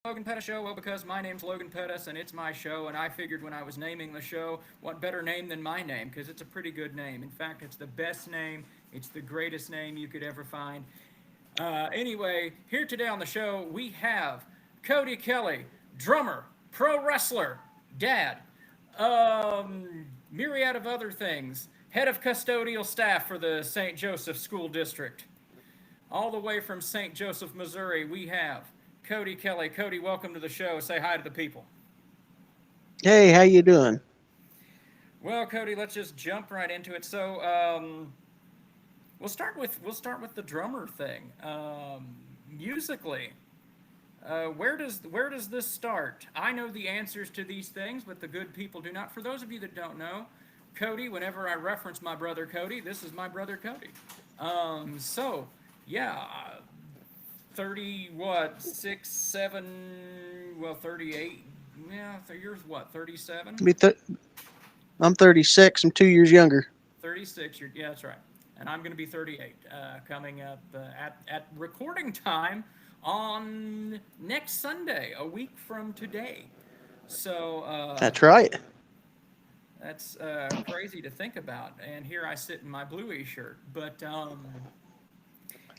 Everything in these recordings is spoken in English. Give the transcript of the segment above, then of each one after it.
Logan Pettis Show? Well, because my name's Logan Pettis and it's my show, and I figured when I was naming the show, what better name than my name? Because it's a pretty good name. In fact, it's the best name, it's the greatest name you could ever find. Anyway, here today on the show, we have Cody Kelly, drummer, pro wrestler, dad, myriad of other things, head of custodial staff for the St. Joseph School District. All the way from St. Joseph, Missouri, we have Cody Kelly. Cody, welcome to the show. Say hi to the people. Hey, how you doing? Well, Cody, let's just jump right into it. So, we'll start with the drummer thing. Musically, where does this start? I know the answers to these things, but the good people do not. For those of you that don't know, Cody, whenever I reference my brother Cody, this is my brother Cody. So yeah, 30 what 6 7 well 38, yeah, yours what, 37. Me th- I'm 36. I'm 2 years younger. 36, yeah, that's right. And I'm going to be 38 coming up at recording time on next Sunday, a week from today. So That's right. that's crazy to think about. And here I sit in my bluey shirt. But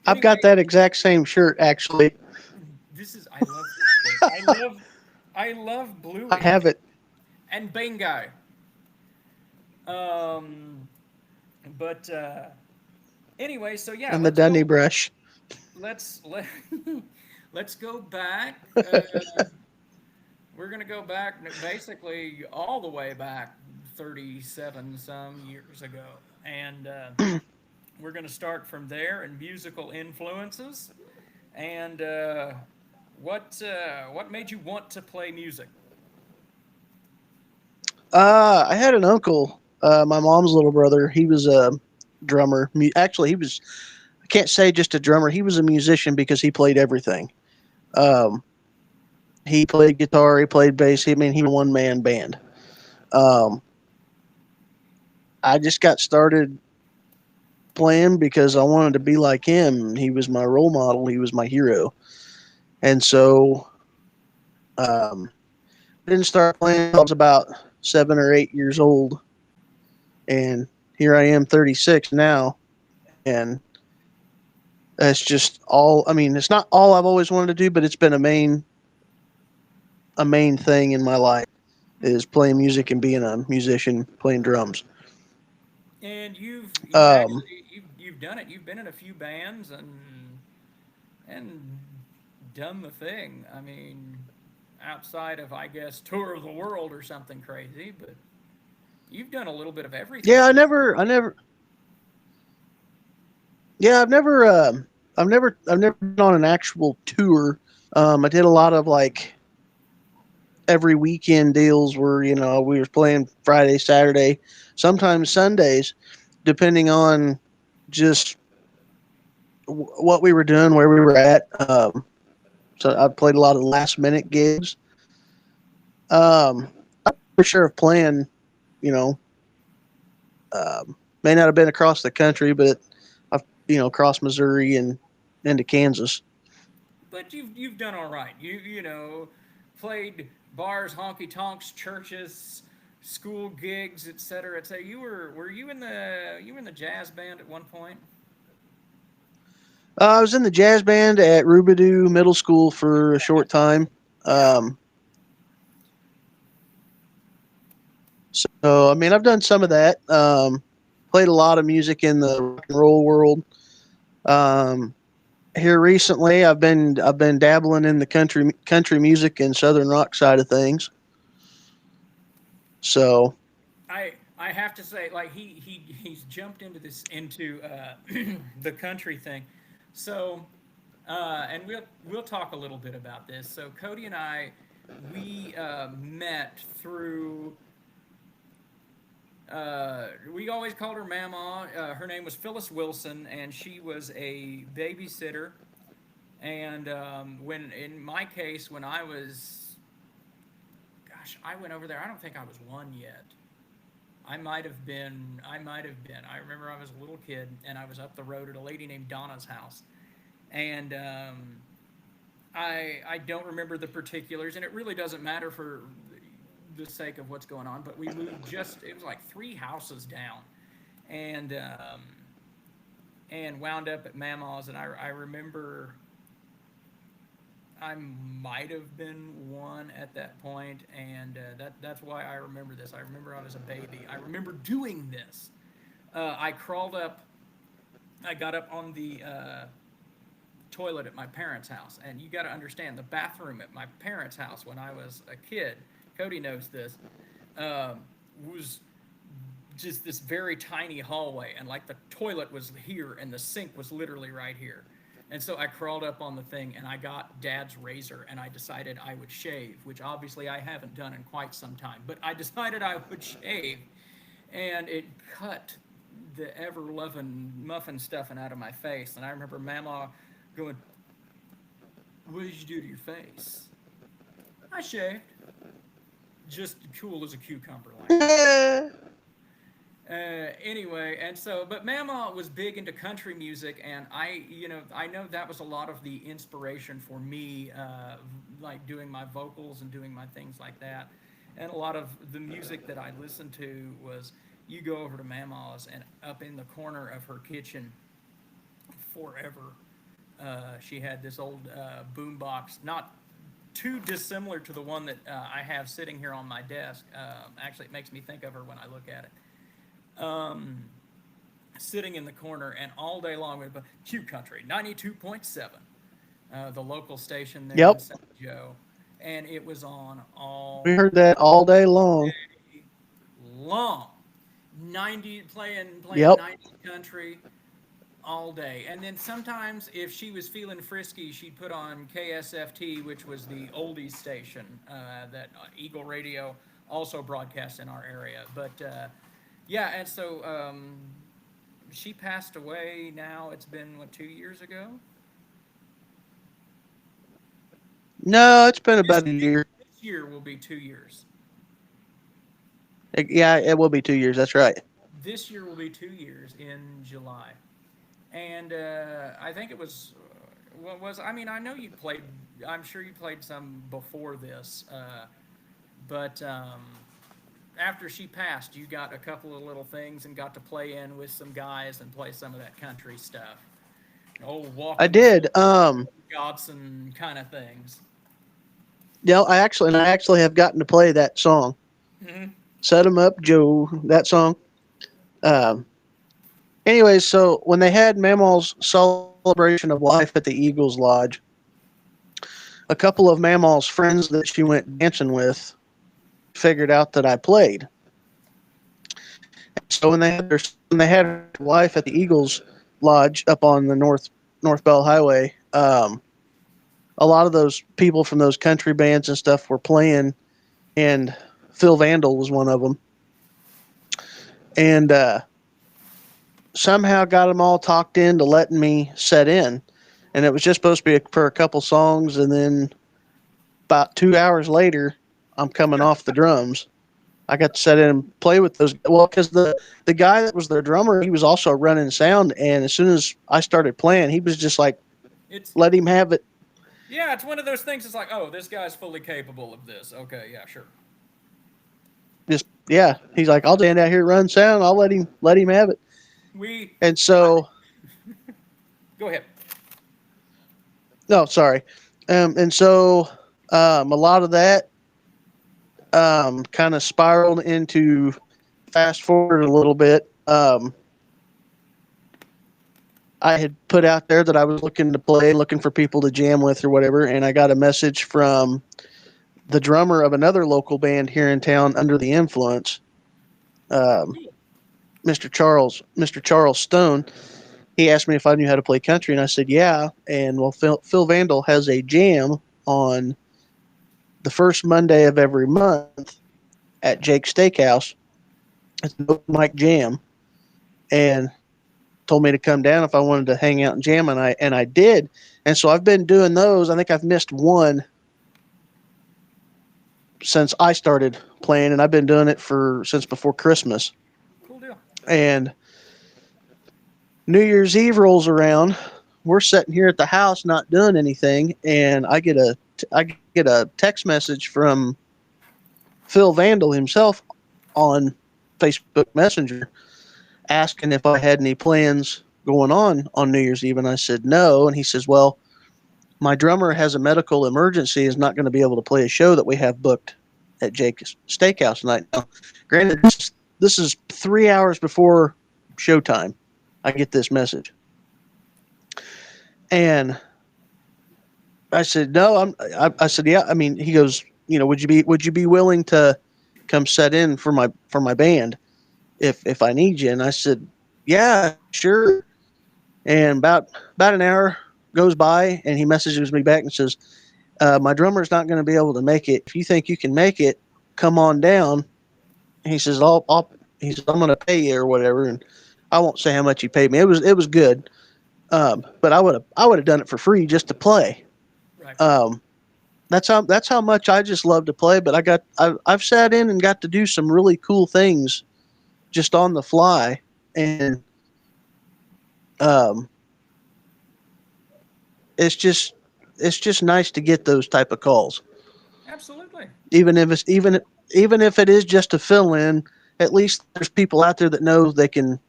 I've got anyway, that exact same shirt, actually. I love this shirt. I love I bluey have it. and bingo. Um, but anyway, so yeah, And the Dundee brush. let's let let's go back. We're gonna go back basically all the way back 37 some years ago, and we're gonna start from there and musical influences. And what made you want to play music? I had an uncle, my mom's little brother. He was a drummer. Actually, he was, I can't say just a drummer. He was a musician because he played everything. Um, he played guitar, he played bass. I mean, he was a one man band. Um, I just got started playing because I wanted to be like him. He was my role model, he was my hero. And so um, I didn't start playing until I was about 7 or 8 years old. And here I am, 36 now. And that's just all. I mean, it's not all I've always wanted to do, but it's been a main thing in my life is playing music and being a musician, playing drums. And you've Um, actually you've done it. You've been in a few bands and done the thing. I mean, outside of, I guess, tour of the world or something crazy, but you've done a little bit of everything. yeah, yeah, I've never been on an actual tour. I did a lot of like every weekend deals where we were playing Friday, Saturday, sometimes Sundays, depending on just what we were doing, where we were at. So I played a lot of last minute gigs. I'm for sure of playing, you know, may not have been across the country, but I've across Missouri and into Kansas. But you've done all right. Played bars, honky tonks, churches, school gigs, etc., etc. Were you in the jazz band at one point? I was in the jazz band at Rubidoux Middle School for a short time. Yeah. Um, so I mean, I've done some of that. Played a lot of music in the rock and roll world. Um, Here recently, I've been dabbling in the country music and southern rock side of things. So I have to say, like, he's jumped into the country thing. So and we'll talk a little bit about this. So Cody and I, we met through. We always called her Mamaw. Her name was Phyllis Wilson, and she was a babysitter. And when, in my case, when I was, gosh, I went over there. I don't think I was one yet. I might have been. I might have been. I remember I was a little kid, and I was up the road at a lady named Donna's house, and I don't remember the particulars, and it really doesn't matter for the sake of what's going on. But we moved it was like 3 houses down, and wound up at Mamaw's, and I remember I might have been one at that point, and that's why I remember this. I remember I was a baby. I remember doing this. I crawled up. I got up on the toilet at my parents' house, and you got to understand the bathroom at my parents' house when I was a kid. Cody knows this. Was just this very tiny hallway, and like the toilet was here, and the sink was literally right here. And so I crawled up on the thing, and I got Dad's razor, and I decided I would shave, which obviously I haven't done in quite some time. But I decided I would shave, and it cut the ever-loving muffin stuffing out of my face. And I remember Mamaw going, "What did you do to your face?" "I shaved." Just cool as a cucumber, like. Anyway, and so, but Mamaw was big into country music, and I know that was a lot of the inspiration for me, like doing my vocals and doing my things like that. And a lot of the music that I listened to was, you go over to Mamaw's, and up in the corner of her kitchen, forever, she had this old boom box, not too dissimilar to the one that I have sitting here on my desk. Actually, it makes me think of her when I look at it. Sitting in the corner, and all day long with Q Country 92.7, the local station there in St. Joe, and it was on all. We heard that all day long. Long, 90 playing 90 country all day, and then sometimes if she was feeling frisky, she'd put on KSFT, which was the oldies station that Eagle Radio also broadcast in our area, but. Yeah, and so she passed away now. It's been, 2 years ago? No, it's been about a year. This year will be 2 years. Yeah, it will be 2 years. That's right. This year will be 2 years in July. And I think it was, I mean, I know you played, I'm sure you played some before this, but after she passed, you got a couple of little things and got to play in with some guys and play some of that country stuff. Walk. I did. Godson kind of things. Yeah, I actually have gotten to play that song. Mm-hmm. Set 'em up, Joe. That song. Anyways, so when they had Mamaw's celebration of life at the Eagles Lodge, a couple of Mamaw's friends that she went dancing with figured out that I played. So when they had her life at the Eagles Lodge up on the North Bell Highway, a lot of those people from those country bands and stuff were playing, and Phil Vandal was one of them. And somehow got them all talked into letting me set in, and it was just supposed to be for a couple songs, and then about 2 hours later, I'm coming off the drums. I got to set in and play with those. Well, because the guy that was their drummer, he was also running sound, and as soon as I started playing, he was just like, let him have it. Yeah, it's one of those things. It's like, oh, this guy's fully capable of this. Okay, yeah, sure. Yeah, he's like, I'll stand out here, run sound. I'll let him have it. And so, go ahead. No, sorry. And so, a lot of that kind of spiraled into, fast forward a little bit. I had put out there that I was looking for people to jam with or whatever, and I got a message from the drummer of another local band here in town, Under the Influence, Mr. Charles Stone. He asked me if I knew how to play country, and I said, yeah. And well, Phil Vandal has a jam on the first Monday of every month at Jake's Steakhouse. It's an open mic jam, and told me to come down if I wanted to hang out and jam, and I did. And so I've been doing those. I think I've missed one since I started playing, and I've been doing it since before Christmas. Cool deal. And New Year's Eve rolls around. we're sitting here at the house not doing anything, and I get a text message from Phil Vandal himself on Facebook Messenger asking if I had any plans going on New Year's Eve, and I said no. And he says, "Well, my drummer has a medical emergency, is not going to be able to play a show that we have booked at Jake's Steakhouse tonight." Now, granted, this is 3 hours before showtime. I get this message, and I said no. I said yeah. I mean, he goes, would you be willing to come set in for my band if I need you? And I said, yeah, sure. And about an hour goes by, and he messages me back and says, my drummer's not going to be able to make it. If you think you can make it, come on down. He says, he says, I'm going to pay you or whatever. And I won't say how much he paid me. It was good. But I would have done it for free just to play. Right. That's how much I just love to play. But I've sat in and got to do some really cool things just on the fly, and it's just nice to get those type of calls. Absolutely. Even if it is just to fill in, at least there's people out there that know they can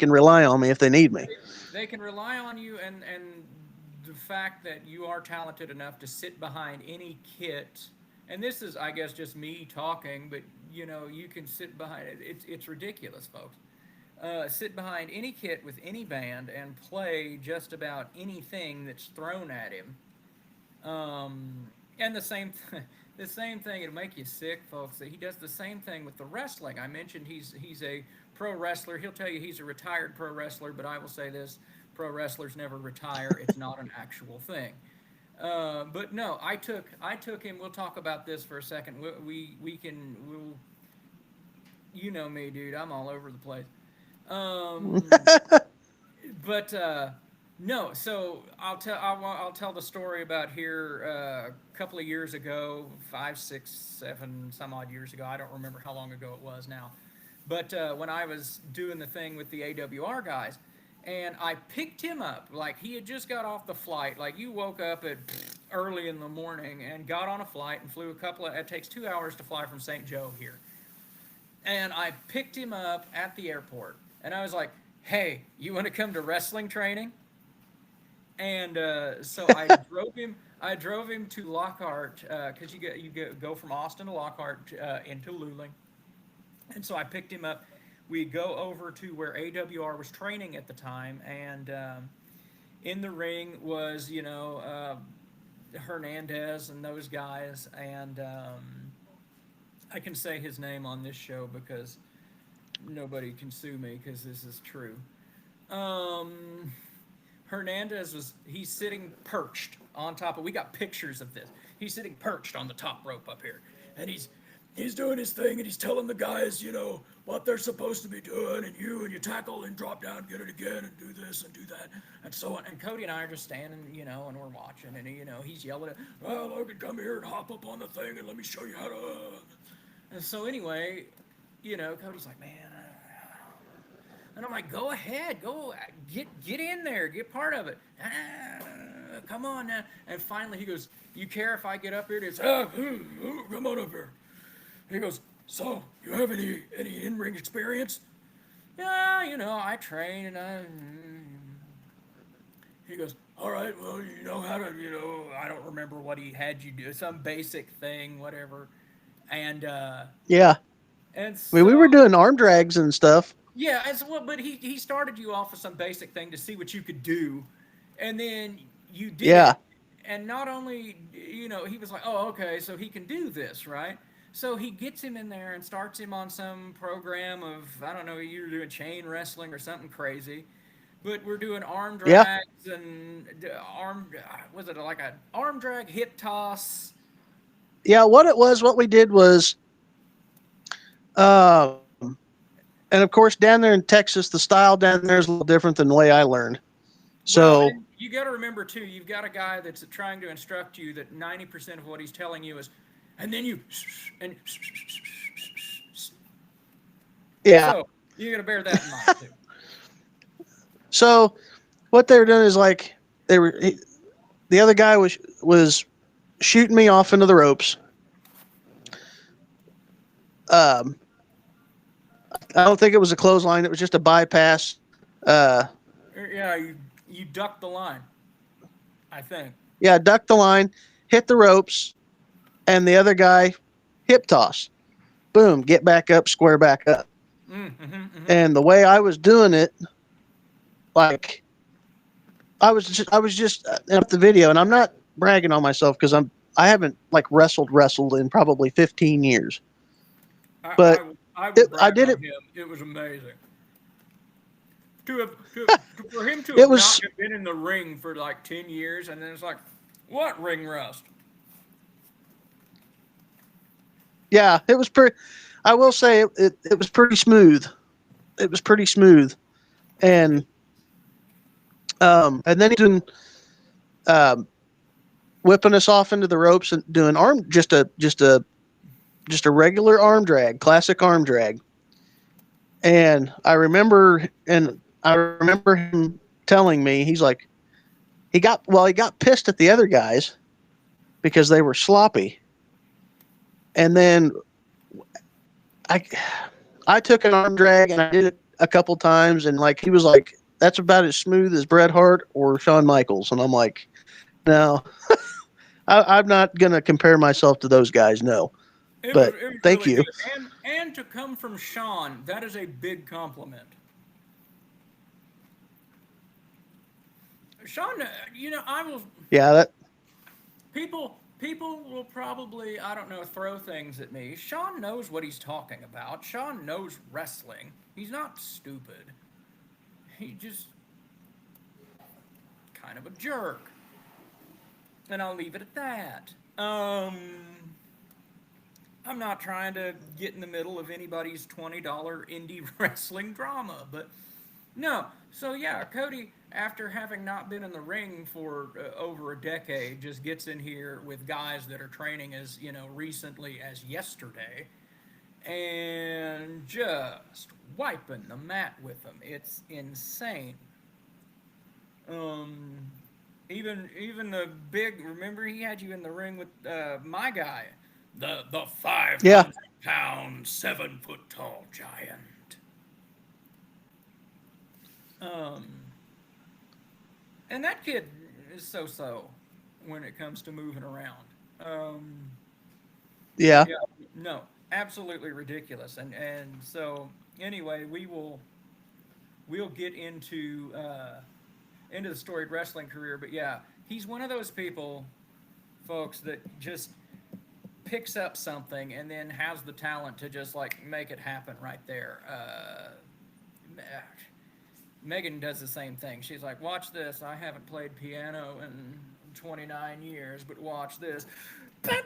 rely on me if they need me. They can rely on you, and the fact that you are talented enough to sit behind any kit, and this is, I guess, just me talking, but you can sit behind it. It's ridiculous, folks. Sit behind any kit with any band and play just about anything that's thrown at him. And the same thing, it'll make you sick, folks. He does the same thing with the wrestling. I mentioned he's a pro wrestler. He'll tell you he's a retired pro wrestler, but I will say this: pro wrestlers never retire. It's not an actual thing. But no, I took him. We'll talk about this for a second. We'll. You know me, dude. I'm all over the place. But no. So I'll tell the story about here a couple of years ago, 5, 6, 7, some odd years ago. I don't remember how long ago it was now. But when I was doing the thing with the AWR guys, and I picked him up, like he had just got off the flight. Like you woke up at early in the morning and got on a flight and flew it takes 2 hours to fly from St. Joe here. And I picked him up at the airport, and I was like, "Hey, you want to come to wrestling training?" And so I drove him to Lockhart because you go from Austin to Lockhart into Luling. And so I picked him up. We go over to where AWR was training at the time, and in the ring was Hernandez and those guys, and I can say his name on this show because nobody can sue me because this is true. Hernandez he's sitting perched on top of, we got pictures of this. He's sitting perched on the top rope up here, and he's doing his thing, and he's telling the guys, what they're supposed to be doing, and you tackle and drop down, get it again, and do this and do that, and so on. And Cody and I are just standing, and we're watching, and he's yelling, "Well, Logan, come here and hop up on the thing, and let me show you how to." And so anyway, Cody's like, "Man," and I'm like, "Go ahead, go get in there, get part of it. Come on now." And finally he goes, "You care if I get up here?" It's, "Come on up here." He goes, "So, you have any in-ring experience?" "Yeah, I train and He goes, "All right, well, you know how to, I don't remember what he had you do, some basic thing, whatever." And Yeah. and I mean, we were doing arm drags and stuff. yeah, but he started you off with some basic thing to see what you could do, and then you did Yeah. it. And not only, he was like, "Oh, okay, so he can do this, right?" So he gets him in there and starts him on some program of, I don't know, you're doing chain wrestling or something crazy. But we're doing arm drags and was it like an arm drag, hip toss? Yeah, what we did was, and of course, down there in Texas, the style down there is a little different than the way I learned. So and you got to remember too, you've got a guy that's trying to instruct you that 90% of what he's telling you is, and then you and yeah. So you got to bear that in mind too. So what they were doing is like the other guy was shooting me off into the ropes. Um, I don't think it was a clothesline. It was just a bypass. Uh, Yeah, you ducked the line, I think. yeah, ducked the line, hit the ropes, and the other guy hip toss. Boom, get back up, square back up. And the way I was doing it, like I was just up the video, and I'm not bragging on myself because I haven't like wrestled in probably 15 years, but I will I brag did on it. him. It was amazing. For him to It have not was have been in the ring for like 10 years, and then it's like, what ring rust? yeah, it was pretty. I will say it was pretty smooth. It was pretty smooth, and then he's doing um, whipping us off into the ropes and doing just a regular arm drag, classic arm drag. And I remember him telling me, he's like, he got pissed at the other guys because they were sloppy. And then I I took an arm drag and I did it a couple times, and like he was like, that's about as smooth as Bret Hart or Shawn Michaels. And I'm like, no, I'm not gonna compare myself to those guys, no. But It was thank really you. good, and to come from Sean, that is a big compliment. Sean, I will. Yeah, that People will probably, I don't know, throw things at me. Sean knows what he's talking about. Sean knows wrestling. He's not stupid. He just kind of a jerk. And I'll leave it at that. I'm not trying to get in the middle of anybody's $20 indie wrestling drama, but no. So yeah, Cody, after having not been in the ring for over a decade, just gets in here with guys that are training as, recently as yesterday, and just wiping the mat with them. It's insane. Um, even the big. Remember, he had you in the ring with my guy, the five yeah. hundred pound, 7 foot tall giant. Um, and that kid is so when it comes to moving around. Um, Yeah. yeah, no, absolutely ridiculous. And so anyway, we'll get into the storied wrestling career, but yeah, he's one of those people, folks, that just picks up something and then has the talent to just like make it happen right there. Megan does the same thing. She's like, watch this. I haven't played piano in 29 years, but watch this. It's like,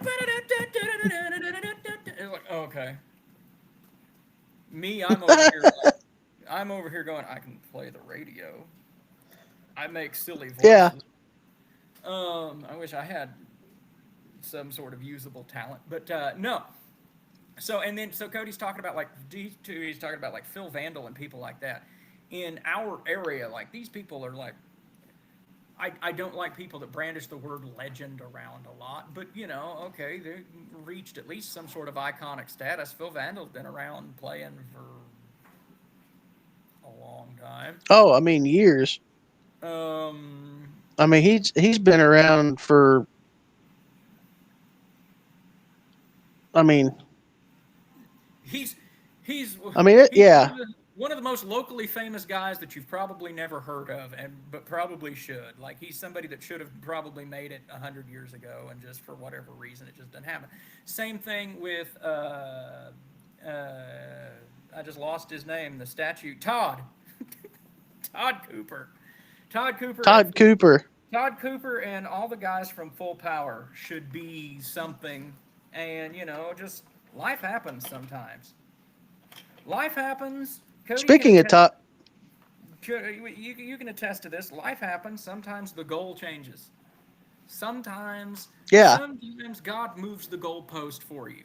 okay. Me, I'm over here going, I can play the radio. I make silly Yeah. voices. I wish I had some sort of usable talent, but no. So Cody's talking about like D2. He's talking about like Phil Vandal and people like that. In our area, like these people are like, I don't like people that brandish the word legend around a lot, but okay, they reached at least some sort of iconic status. Phil Vandal's been around playing for a long time. Oh, I mean years. Um, I mean he's been around for. I mean. he's he's I mean he's yeah. one of the most locally famous guys that you've probably never heard of, but probably should. Like he's somebody that should have probably made it 100 years ago, and just for whatever reason it just didn't happen. Same thing with I just lost his name. The statue, Todd, Todd Cooper, Todd Cooper, Todd Cooper. Todd Cooper, and all the guys from Full Power should be something. And just life happens sometimes. Life happens. Cody can Speaking of attest. Todd, You can attest to this. Life happens. Sometimes the goal changes. Sometimes, yeah. sometimes God moves the goalpost for you.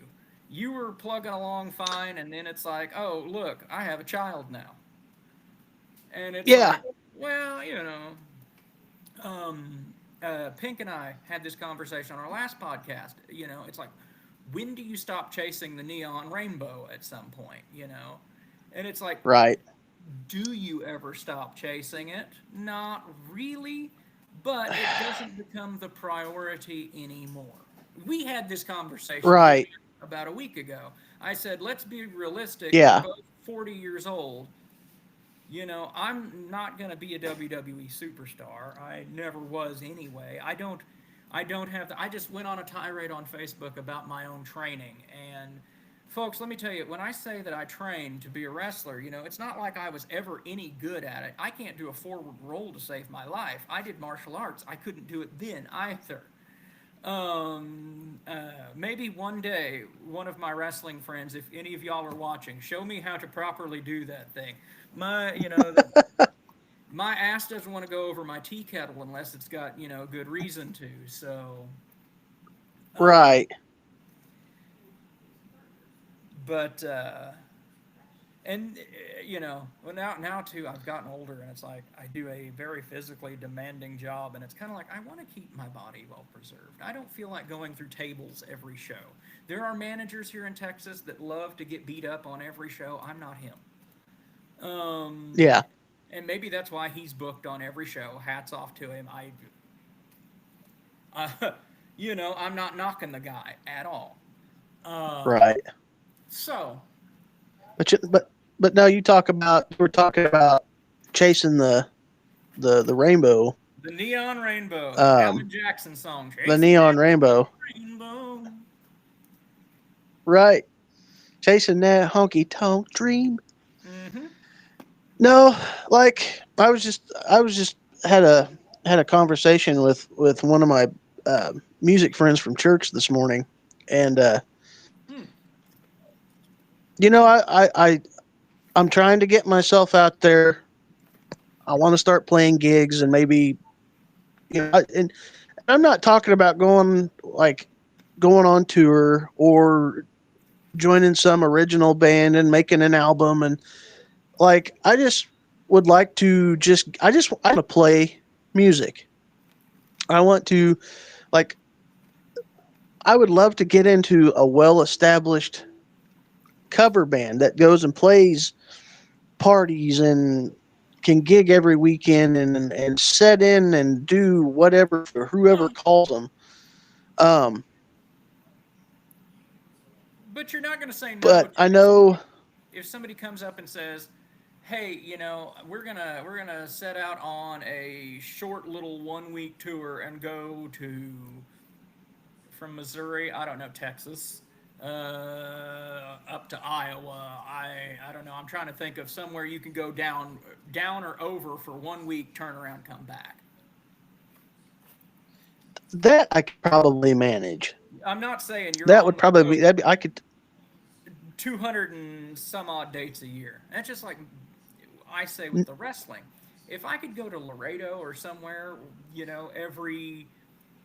You were plugging along fine, and then it's like, oh, look, I have a child now. And it's Yeah. like, well, Pink and I had this conversation on our last podcast. It's like, when do you stop chasing the neon rainbow at some point? And it's like, Right. do you ever stop chasing it? Not really, but it doesn't become the priority anymore. We had this conversation Right. about a week ago. I said, let's be realistic. We're Yeah. both 40 years old. I'm not going to be a WWE superstar. I never was anyway. I don't have I just went on a tirade on Facebook about my own training. And folks, let me tell you, when I say that I trained to be a wrestler, it's not like I was ever any good at it. I can't do a forward roll to save my life. I did martial arts. I couldn't do it then either. Maybe one day, one of my wrestling friends, if any of y'all are watching, show me how to properly do that thing. My ass doesn't want to go over my tea kettle unless it's got, good reason to. So, um, Right. but and well, now too, I've gotten older, and it's like I do a very physically demanding job, and it's kind of like I want to keep my body well preserved. I don't feel like going through tables every show. There are managers here in Texas that love to get beat up on every show. I'm not him. Um, Yeah. and maybe that's why he's booked on every show. Hats off to him. Uh, I'm not knocking the guy at all. Um, Right. so, But now we're talking about chasing the rainbow, the Neon Rainbow, the um, Alan Jackson song, the Chasing neon That rainbow. Rainbow. Right. Chasing that honky tonk dream. Mm-hmm. No, like I was just had a conversation with one of my music friends from church this morning, and Hmm. I'm trying to get myself out there. I want to start playing gigs and maybe and I'm not talking about going on tour or joining some original band and making an album, and I just would like to I want to play music. I want to like I would love to get into a well established cover band that goes and plays parties and can gig every weekend and set in and do whatever for whoever Well, calls them. Um, but you're not going to say no but to I know, if somebody comes up and says, "Hey, we're gonna set out on a short little 1 week tour and go to from Missouri, I don't know, Texas, up to Iowa. I don't know. I'm trying to think of somewhere you can go down or over for 1 week, turn around, come back. that I could probably manage. I'm not saying you're That on would the probably be road I could. 200 and some odd dates a year. That's just like I say with the wrestling. If I could go to Laredo or somewhere, every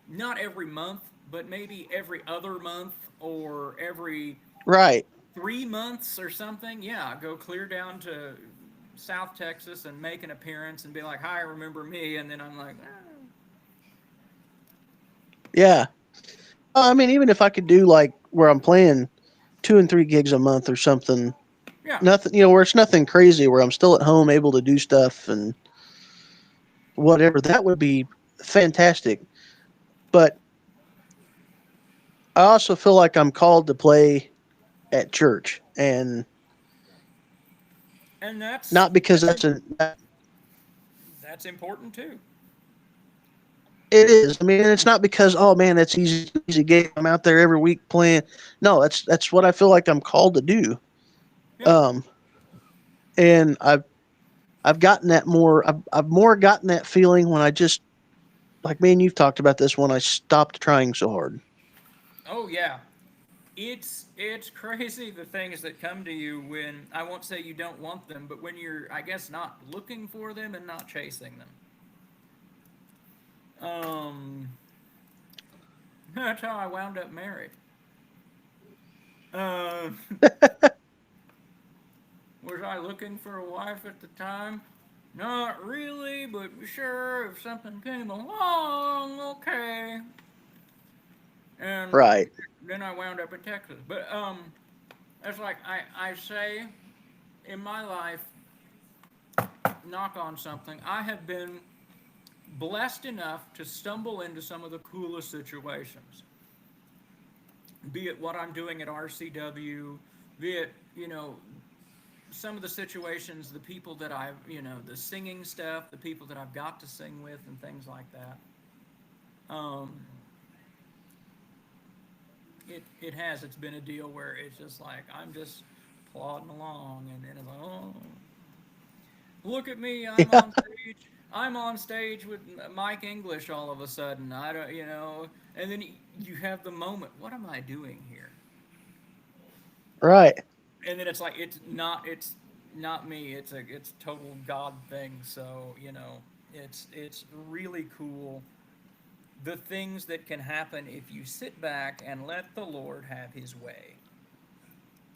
not every month, but maybe every other month or every Right. 3 months or something, yeah, go clear down to South Texas and make an appearance and be like, "Hi, remember me?" And then I'm like, Yeah. I mean, even if I could do where I'm playing 2 and 3 gigs a month or something, yeah, nothing, where it's nothing crazy, where I'm still at home able to do stuff and whatever, that would be fantastic. But I also feel like I'm called to play at church, and and that's not because that's that's a that's important too. it is. I mean, it's not because, oh man, that's easy gig. I'm out there every week playing. No, that's what I feel like I'm called to do. Yeah. Um, and I've gotten that more. I've more gotten that feeling when I just like me and you've talked about this, when I stopped trying so hard. Oh yeah. It's crazy the things that come to you when I won't say you don't want them, but when you're I guess not looking for them and not chasing them. Um, that's how I wound up married. Uh, was I looking for a wife at the time? Not really, but sure, if something came along, okay. And Right. then I wound up in Texas. But it's like I say in my life, knock on something, I have been blessed enough to stumble into some of the coolest situations. Be it what I'm doing at RCW, be it, some of the situations, the people that I've, the singing stuff, the people that I've got to sing with, and things like that. Um, it's been a deal where it's just like I'm just plodding along, and it's like, oh, look at me, I'm Yeah. on stage. I'm on stage with Mike English all of a sudden. I don't, and then you have the moment. What am I doing here? Right. And then it's like it's not me. It's total God thing. So it's really cool the things that can happen if you sit back and let the Lord have His way.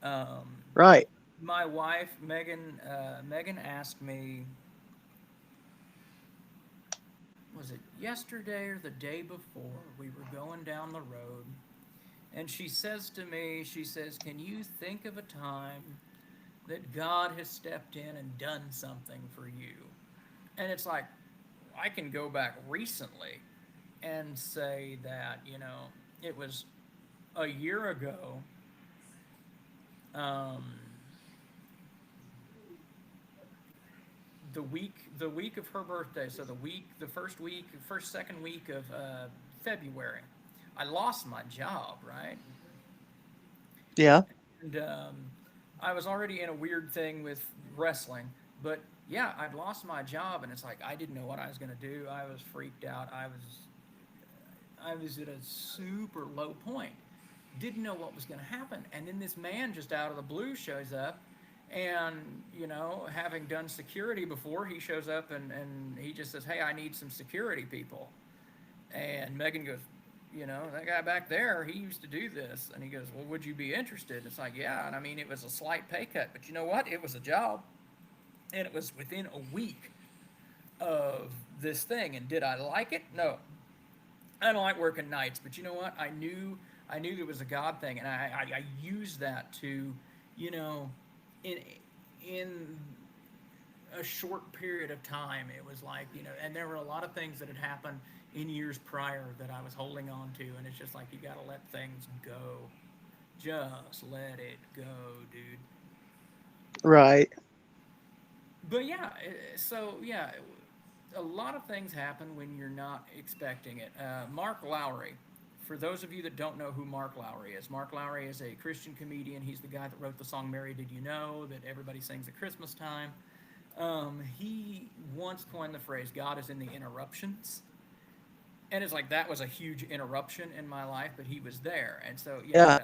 Um, Right. my wife Megan asked me, was it yesterday or the day before? We were going down the road, and she says to me, she says, "Can you think of a time that God has stepped in and done something for you?" And it's like I can go back recently and say that it was a year ago. Um, the week of her birthday, so the first second week of February, I lost my job, right? Yeah. And I was already in a weird thing with wrestling, but yeah, I'd lost my job, and it's like I didn't know what I was gonna do. I was freaked out. I was at a super low point. Didn't know what was gonna happen, and then this man just out of the blue shows up, and having done security before, he shows up and he just says, "Hey, I need some security people." And Megan goes, "That guy back there, he used to do this." And he goes, "Well, would you be interested?" It's like, yeah. And I mean, it was a slight pay cut, but you know what? It was a job. And it was within a week of this thing. And did I like it? No. I don't like working nights, but you know what? I knew it was a God thing. And I used that to, you know, in, in a short period of time, it was like, and there were a lot of things that had happened in years prior that I was holding on to, and it's just like you got to let things go. Just let it go, dude. Right. But yeah, so yeah, a lot of things happen when you're not expecting it. Mark Lowry. For those of you that don't know who Mark Lowry is, Mark Lowry is a Christian comedian. He's the guy that wrote the song "Mary Did You Know" that everybody sings at Christmas time. He once coined the phrase "God is in the interruptions," and it's like that was a huge interruption in my life, but he was there, and so Yeah.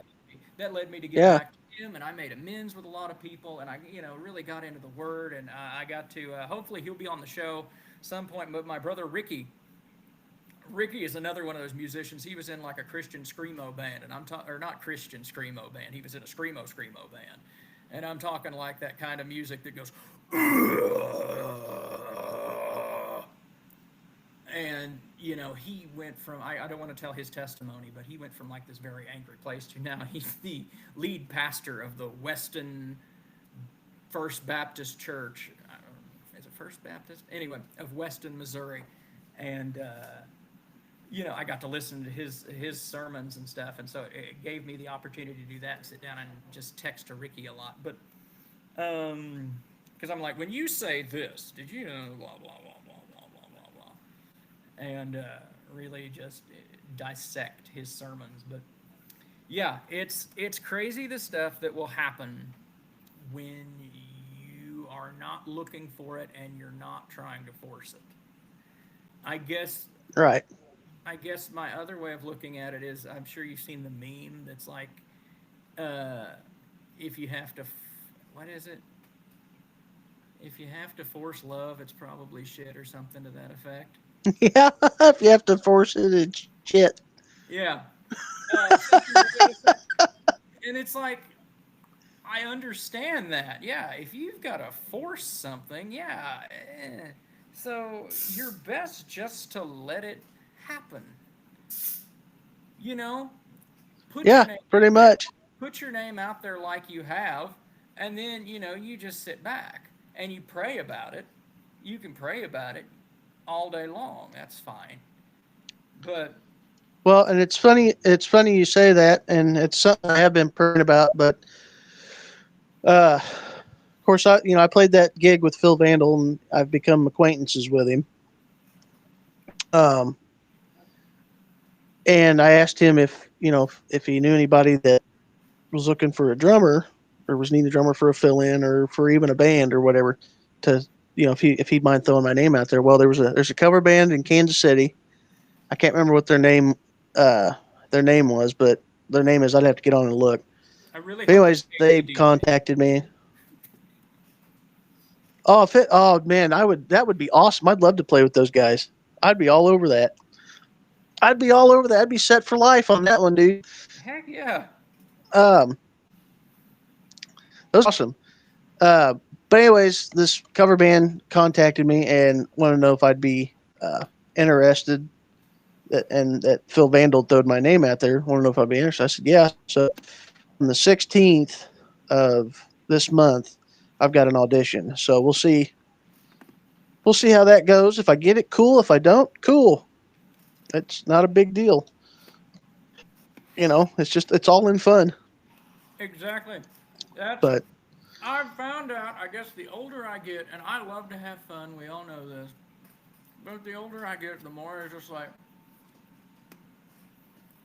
that led me to get Yeah. back to him, and I made amends with a lot of people, and I really got into the Word, and I got to hopefully he'll be on the show some point. But my brother Ricky is another one of those musicians. He was in like a Christian screamo band, and or not Christian screamo band. He was in a screamo band, and I'm talking like that kind of music that goes. And he went from I don't want to tell his testimony, but he went from like this very angry place to now he's the lead pastor of the Weston First Baptist Church. Is it First Baptist? Anyway, of Weston, Missouri, and I got to listen to his sermons and stuff, and so it gave me the opportunity to do that and sit down and just text to Ricky a lot. But because I'm like, when you say this, did you know blah blah blah blah blah blah blah blah, and really just dissect his sermons. But yeah, it's crazy the stuff that will happen when you are not looking for it and you're not trying to force it. I guess Right. I guess my other way of looking at it is I'm sure you've seen the meme that's like, uh, if you have to, what is it? If you have to force love, it's probably shit or something to that effect. Yeah. If you have to force it, it's shit. Yeah, something to that effect. And it's like, I understand that. Yeah, if you've got to force something, yeah. So you're best just to let it happen. You know, put your Yeah, name pretty out there. much. Put your name out there like you have, and then you just sit back and you pray about it. You can pray about it all day long. That's fine. But Well, and it's funny. It's funny you say that, and it's something I have been praying about. But of course, I played that gig with Phil Vandal, and I've become acquaintances with him. Um, and I asked him if he knew anybody that was looking for a drummer or was needing a drummer for a fill in or for even a band or whatever to if he'd mind throwing my name out there. Well, there's a cover band in Kansas City. I can't remember what their name was, but their name is I'd have to get on and look. I really But hope it's anyways, they KDD. contacted me. Oh man, that would be awesome. I'd love to play with those guys. I'd be all over that. I'd be all over that. I'd be set for life on that one, dude. Heck yeah. Um, that was awesome. Uh, but anyways, this cover band contacted me and wanted to know if I'd be interested. And that Phil Vandal throwed my name out there. Want to know if I'd be interested? I said, yeah. So on the 16th of this month, I've got an audition. So we'll see. We'll see how that goes. If I get it, cool. If I don't, cool. It's not a big deal. It's all in fun. Exactly. That's But I've found out, I guess the older I get, and I love to have fun, we all know this, but the older I get, the more it's just like,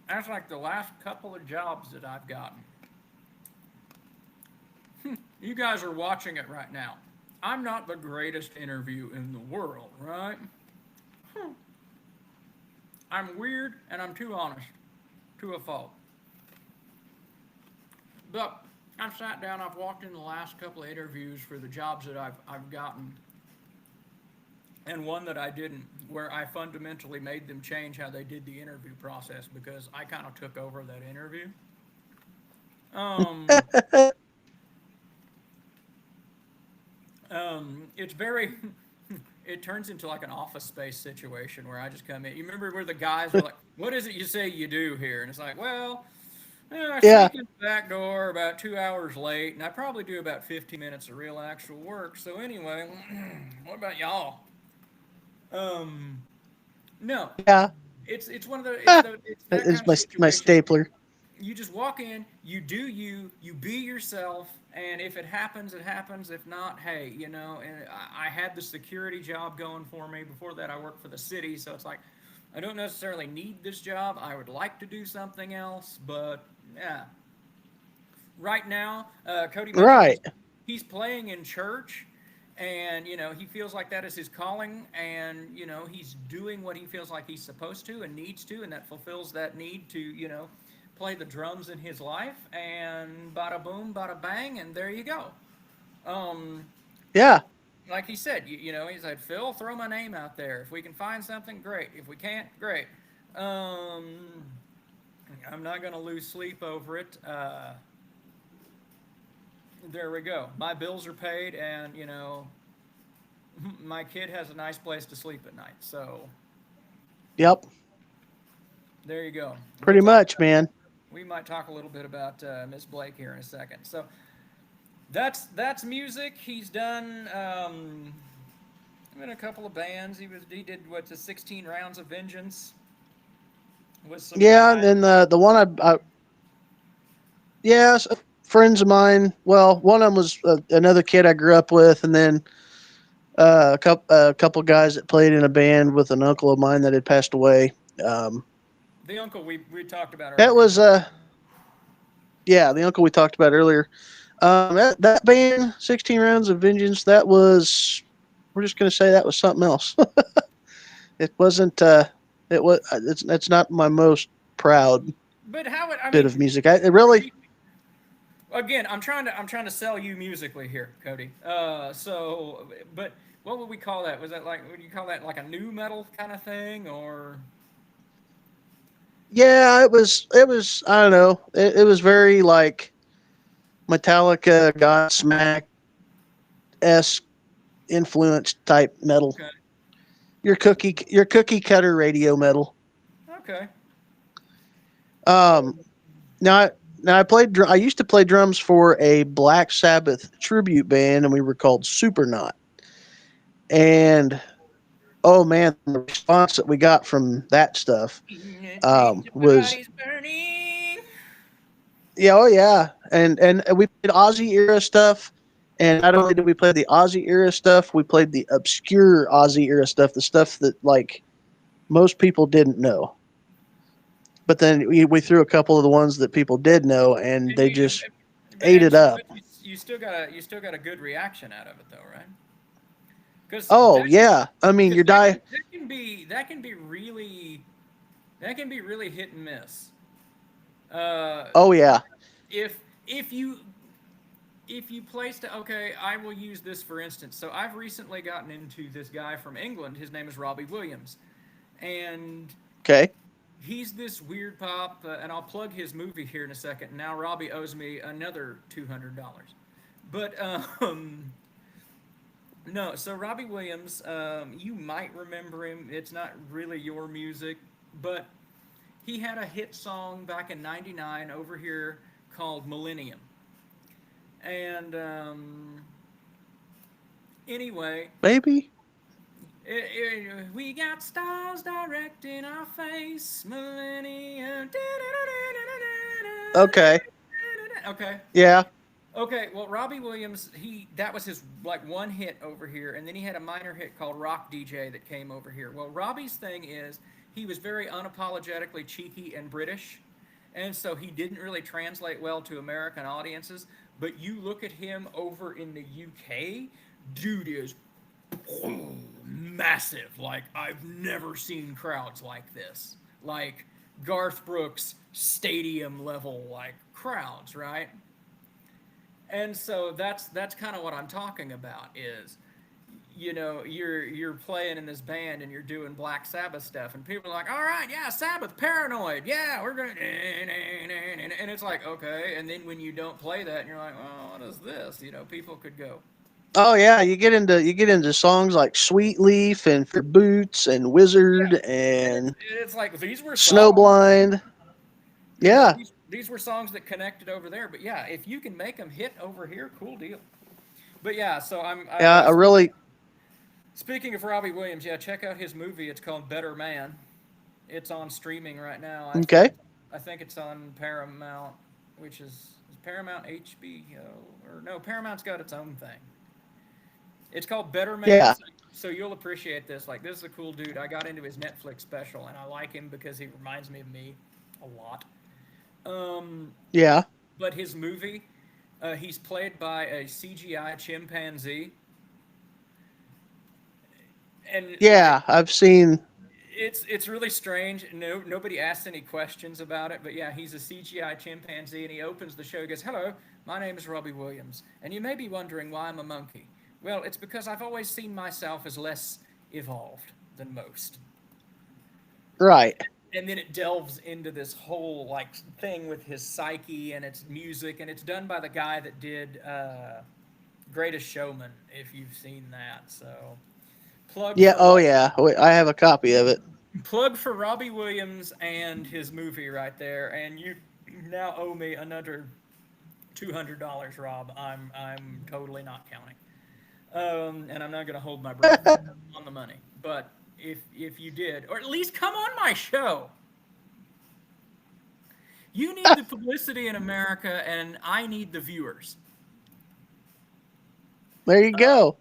that's like the last couple of jobs that I've gotten. You guys are watching it right now. I'm not the greatest interview in the world, right? I'm weird and I'm too honest to a fault. But I've sat down, I've walked in the last couple of interviews for the jobs that I've gotten, and one that I didn't, where I fundamentally made them change how they did the interview process because I kind of took over that interview. Um, it's very, it turns into like an office space situation where I just come in. You remember where the guys were like, "What is it you say you do here?" And it's like, "Well, I yeah, sneak in the back door about 2 hours late, and I probably do about 15 minutes of real actual work. So anyway, what about y'all?" Um, no, yeah. it's one of the it's that kind It's of my situation. stapler. You just walk in, you do you, you be yourself, and if it happens, it happens. If not, hey, And I had the security job going for me. Before that, I worked for the city, so it's like I don't necessarily need this job. I would like to do something else, but yeah. Right now, Cody mentioned Right. he's playing in church, and he feels like that is his calling, and he's doing what he feels like he's supposed to and needs to, and that fulfills that need to play the drums in his life, and bada boom, bada bang, and there you go. Um, Yeah. like he said, he said, Phil, throw my name out there. If we can find something, great. If we can't, great. Um, I'm not gonna lose sleep over it. There we go. My bills are paid, and my kid has a nice place to sleep at night. So Yep. there you go. Pretty much, man. We might talk a little bit about Miss Blake here in a second. So that's music. He's done in a couple of bands. He did what's 16 rounds of Vengeance with some Yeah, and guys. then the one yes, friends of mine. Well, one of them was another kid I grew up with, and then a couple guys that played in a band with an uncle of mine that had passed away. Um, The uncle we talked about that earlier. was yeah, the uncle we talked about earlier. That band, 16 Rounds of Vengeance. That was we're just gonna say that was something else. It wasn't. It was. It's not my most proud But how would I bit mean? of music. It really. Again, I'm trying to sell you musically here, Cody. But what would we call that? Was that like would you call that like a new metal kind of thing or? Yeah, it was. It was. I don't know. It was very like. Metallica, Godsmack, esque influence type metal. Okay. Your cookie cutter radio metal. Okay. Um, now, now I played. I used to play drums for a Black Sabbath tribute band, and we were called Supernaut. And oh man, the response that we got from that stuff was Body's burning. yeah, oh yeah, and we played Aussie era stuff. And not only did we play the Aussie era stuff, we played the obscure Aussie era stuff, the stuff that like most people didn't know. But then we threw a couple of the ones that people did know, and And they you, just ate it up. but you still got a good reaction out of it though, right? Because Oh yeah, I mean your die. that can be really hit and miss. Oh yeah, If if you placed it, okay, I will use this for instance. So I've recently gotten into this guy from England. His name is Robbie Williams, and okay. he's this weird pop. And I'll plug his movie here in a second. Now Robbie owes me another $200, but no. So Robbie Williams, you might remember him. It's not really your music, but he had a hit song back in '99 over here called Millennium. And anyway, Maybe. we got stars directing our face, Millennium. Okay. Okay. Yeah. Okay, well, Robbie Williams, that was his like one hit over here, and then he had a minor hit called Rock DJ that came over here. Well, Robbie's thing is he was very unapologetically cheeky and British, and so he didn't really translate well to American audiences. But you look at him over in the UK, dude is massive. Like I've never seen crowds like this. Like Garth Brooks stadium level like crowds, right? And so that's kind of what I'm talking about is you're playing in this band and you're doing Black Sabbath stuff and people are like, all right, yeah, Sabbath, Paranoid, yeah, we're gonna, and it's like, okay, and then when you don't play that and you're like, well, what is this? People could go, Oh yeah, you get into songs like Sweet Leaf and For Boots and yeah, Wizard and and it's like these were songs, Snowblind. Yeah. these were songs that connected over there, but yeah, if you can make them hit over here, cool deal. But yeah, so Yeah, I really speaking of Robbie Williams, yeah, check out his movie. It's called Better Man. It's on streaming right now. okay. I think it's on Paramount, which is Paramount HBO or no, Paramount's got its own thing. It's called Better Man. Yeah. So you'll appreciate this. Like this is a cool dude. I got into his Netflix special and I like him because he reminds me of me a lot. Um, Yeah. but his movie, he's played by a CGI chimpanzee, and Yeah, I've seen it's really strange. No, nobody asks any questions about it, but yeah, he's a CGI chimpanzee, and he opens the show. He goes, "Hello, my name is Robbie Williams, and you may be wondering why I'm a monkey. Well, it's because I've always seen myself as less evolved than most." right. And then it delves into this whole like thing with his psyche and its music, and it's done by the guy that did Greatest Showman. If you've seen that, so plug Yeah, for oh yeah. Wait, I have a copy of it. plug for Robbie Williams and his movie right there, and you now owe me another $200, Rob. I'm totally not counting, and I'm not gonna hold my breath on the money. But if you did, or at least come on my show. You need the publicity in America, and I need the viewers. There you go.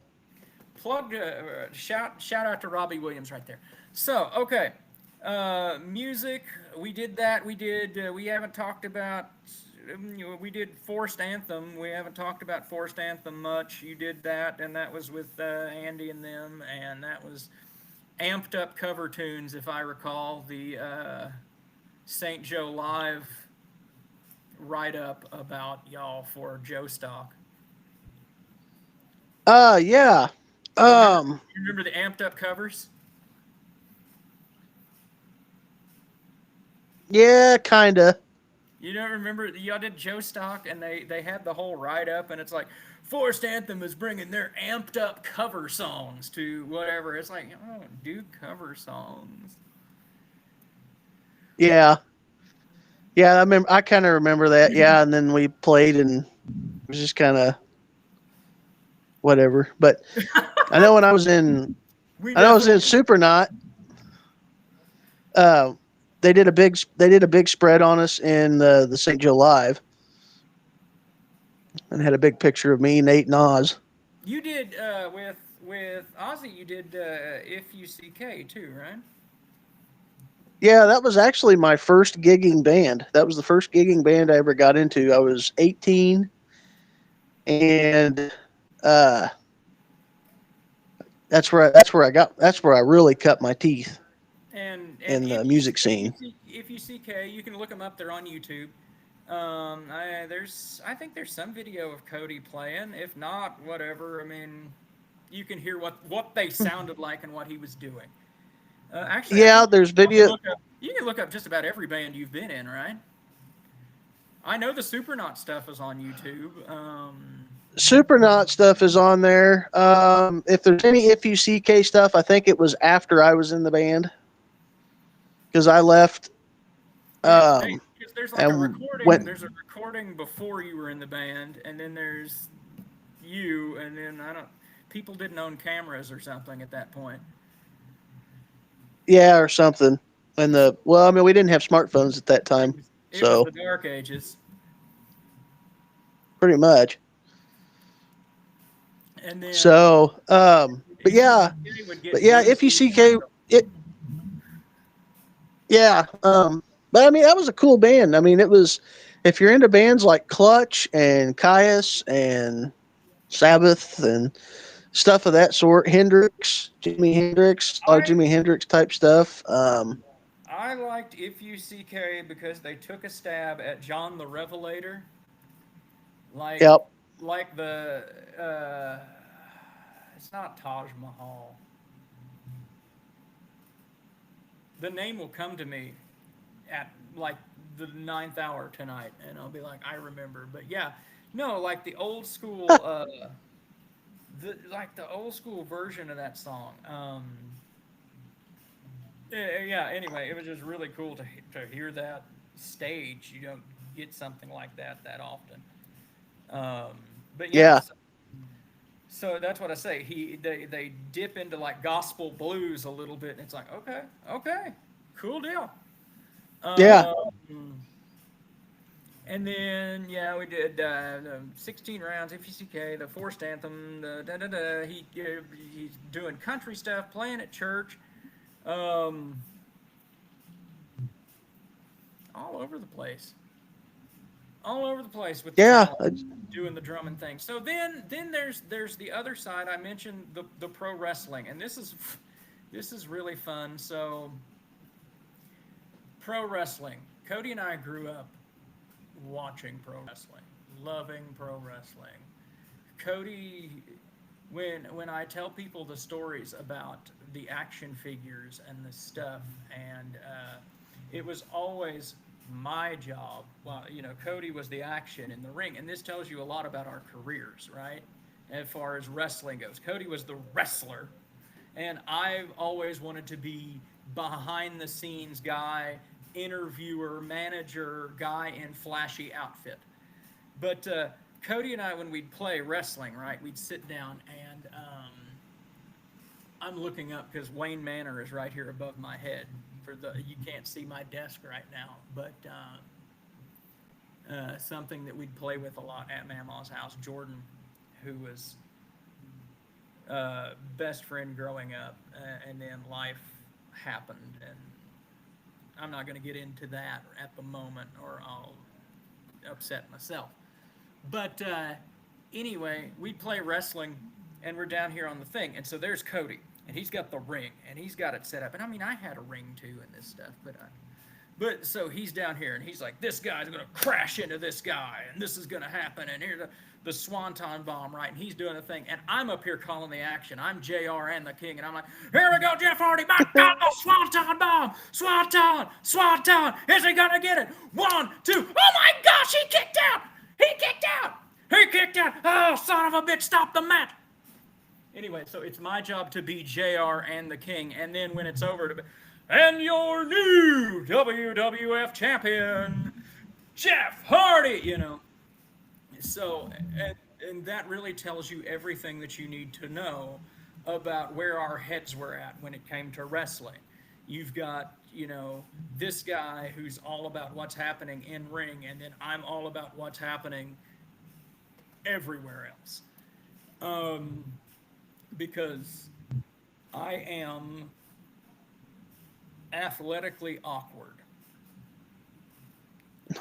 Shout out to Robbie Williams right there. So okay, music. We did that. We haven't talked about. We did Forced Anthem. We haven't talked about Forced Anthem much. You did that, and that was with Andy and them, and that was amped up cover tunes, if I recall. The St. Joe Live write up about y'all for Joe Stock. Yeah. You remember the amped up covers? Yeah, kinda. You don't remember? Y'all did Joe Stock, and they had the whole write up, and it's like, Forced Anthem is bringing their amped up cover songs to whatever. It's like, oh, do cover songs. Yeah. Yeah, I remember. I kind of remember that. Yeah, and then we played, and it was just kind of whatever. But I know when We I was in definitely. Supernaut. Uh, they did a big spread on us in the St. Joe Live, and had a big picture of me, Nate, and Oz. You did with Ozzy. You did If You See K too, right? Yeah, that was actually my first gigging band. That was the first gigging band I ever got into. I was 18, and uh, that's where I really cut my teeth And in the music scene. if you see K, you can look them up. They're on YouTube. I think there's some video of Cody playing. If not, whatever. I mean, you can hear what they sounded like and what he was doing. Actually, I Yeah, think there's you can video. look up. You can look up just about every band you've been in, right? I know the Supernaut stuff is on YouTube. Supernaut stuff is on there. If there's any If You CK stuff, I think it was after I was in the band because I left Yeah, um, because there's like a and recording. went. There's a recording before you were in the band, and then there's you, and then I don't. People didn't own cameras or something at that point. Yeah, or something. And I mean, we didn't have smartphones at that It time, was it was so the dark ages, pretty much. and then So, but if you yeah, would but get yeah, if you bluesy and CK, it, yeah. But I mean, that was a cool band. I mean, it was. If you're into bands like Clutch and Caius and Sabbath and stuff of that sort, Jimi Hendrix, a lot of I Jimi Hendrix type stuff. I liked If You CK because they took a stab at John the Revelator, like Yep. like the it's not Taj Mahal. The name will come to me at like the ninth hour tonight, and I'll be like, I remember. But yeah, no, like the old school, the old school version of that song. Yeah. Anyway, it was just really cool to hear that stage. You don't get something like that often. Um, but yeah, Yeah. so that's what I say. They dip into like gospel blues a little bit, and it's like okay, cool deal. Yeah. Um, and then yeah, we did the 16 rounds, FUCK, the Forced Anthem, the da da da. He's doing country stuff, playing at church, um, all over the place, all over the place with the Yeah. talent, doing the drumming thing. So then there's the other side. I mentioned the pro wrestling, and this is really fun. So pro wrestling. Cody and I grew up watching pro wrestling, loving pro wrestling. Cody, when I tell people the stories about the action figures and the stuff, and it was always my job. Well, Cody was the action in the ring, and this tells you a lot about our careers, right? As far as wrestling goes, Cody was the wrestler, and I've always wanted to be behind the scenes guy, interviewer, manager, guy in flashy outfit. But Cody and I, when we'd play wrestling, right, we'd sit down and I'm looking up because Wayne Manor is right here above my head. You can't see my desk right now, but something that we'd play with a lot at Mamaw's house. Jordan, who was best friend growing up, and then life happened, and I'm not going to get into that at the moment, or I'll upset myself. But anyway, we play wrestling, and we're down here on the thing, and so there's Cody, and he's got the ring, and he's got it set up. And I mean, I had a ring too and this stuff, but But so he's down here and he's like, this guy's gonna crash into this guy and this is gonna happen and here's the swanton bomb, right? And he's doing the thing and I'm up here calling the action. I'm JR and the King and I'm like, here we go, Jeff Hardy, my God, the swanton bomb, swanton, is he gonna get it? 1, 2, oh my gosh, he kicked out, oh son of a bitch, stop the mat. Anyway, so it's my job to be JR and the King, and then when it's over, to be, and your new WWF champion, Jeff Hardy, you know. So, and that really tells you everything that you need to know about where our heads were at when it came to wrestling. You've got, you know, this guy who's all about what's happening in ring, and then I'm all about what's happening everywhere else. Because I am athletically awkward.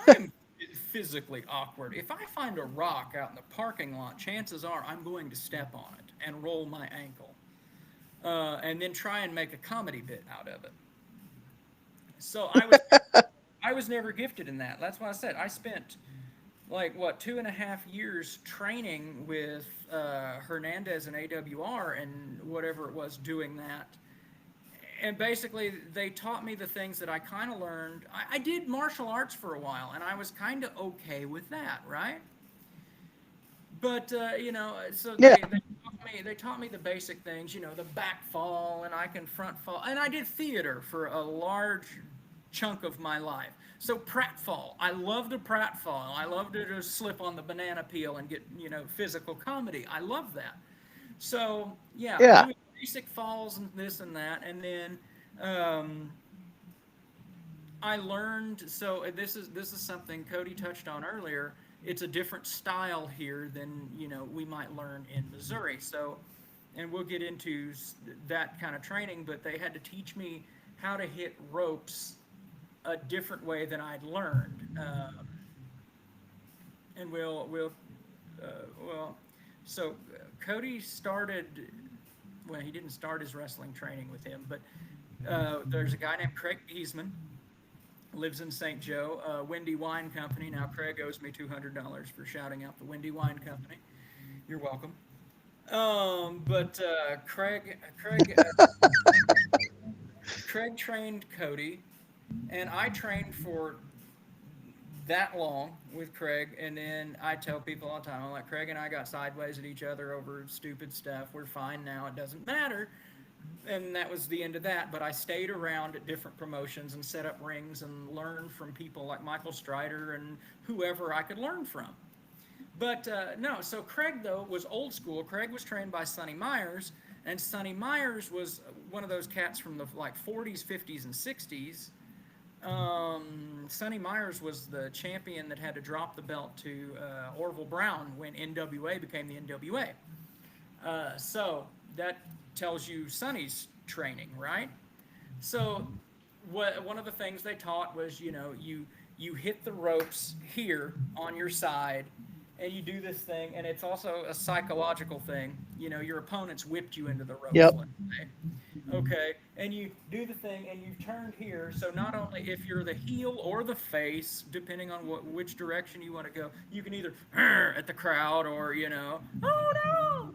I am physically awkward. If I find a rock out in the parking lot, chances are I'm going to step on it and roll my ankle. And then try and make a comedy bit out of it. So I was never gifted in that. That's why I said I spent like 2.5 years training with Hernandez and AWR and whatever it was doing that. And basically they taught me the things that I kind of learned. I did martial arts for a while and I was kind of okay with that, right? But you know, so Yeah. they taught me the basic things, you know, the back fall and I can front fall. And I did theater for a large chunk of my life. So pratfall, I love to pratfall. I love to just slip on the banana peel and get, you know, physical comedy. I love that. So yeah, Yeah. doing basic falls and this and that, and then I learned. So this is something Cody touched on earlier. It's a different style here than, you know, we might learn in Missouri. So, and we'll get into that kind of training. But they had to teach me how to hit ropes a different way than I'd learned, and so Cody started. Well, he didn't start his wrestling training with him, but there's a guy named Craig Giesman, lives in St. Joe, Windy Wine Company. Now Craig owes me $200 for shouting out the Windy Wine Company. You're welcome. But Craig trained Cody. And I trained for that long with Craig, and then I tell people all the time, I'm like, Craig and I got sideways at each other over stupid stuff. We're fine now. It doesn't matter. And that was the end of that. But I stayed around at different promotions and set up rings and learned from people like Michael Strider and whoever I could learn from. But no, so Craig, though, was old school. Craig was trained by Sonny Myers, and Sonny Myers was one of those cats from the 40s, 50s, and 60s. Sonny Myers was the champion that had to drop the belt to Orville Brown when NWA became the NWA. So that tells you Sonny's training, right? So one of the things they taught was, you know, you hit the ropes here on your side, and you do this thing, and it's also a psychological thing. You know, your opponent's whipped you into the ropes. Yep. Okay, and you do the thing, and you've turned here. So not only if you're the heel or the face, depending on which direction you want to go, you can either at the crowd or, you know, oh no,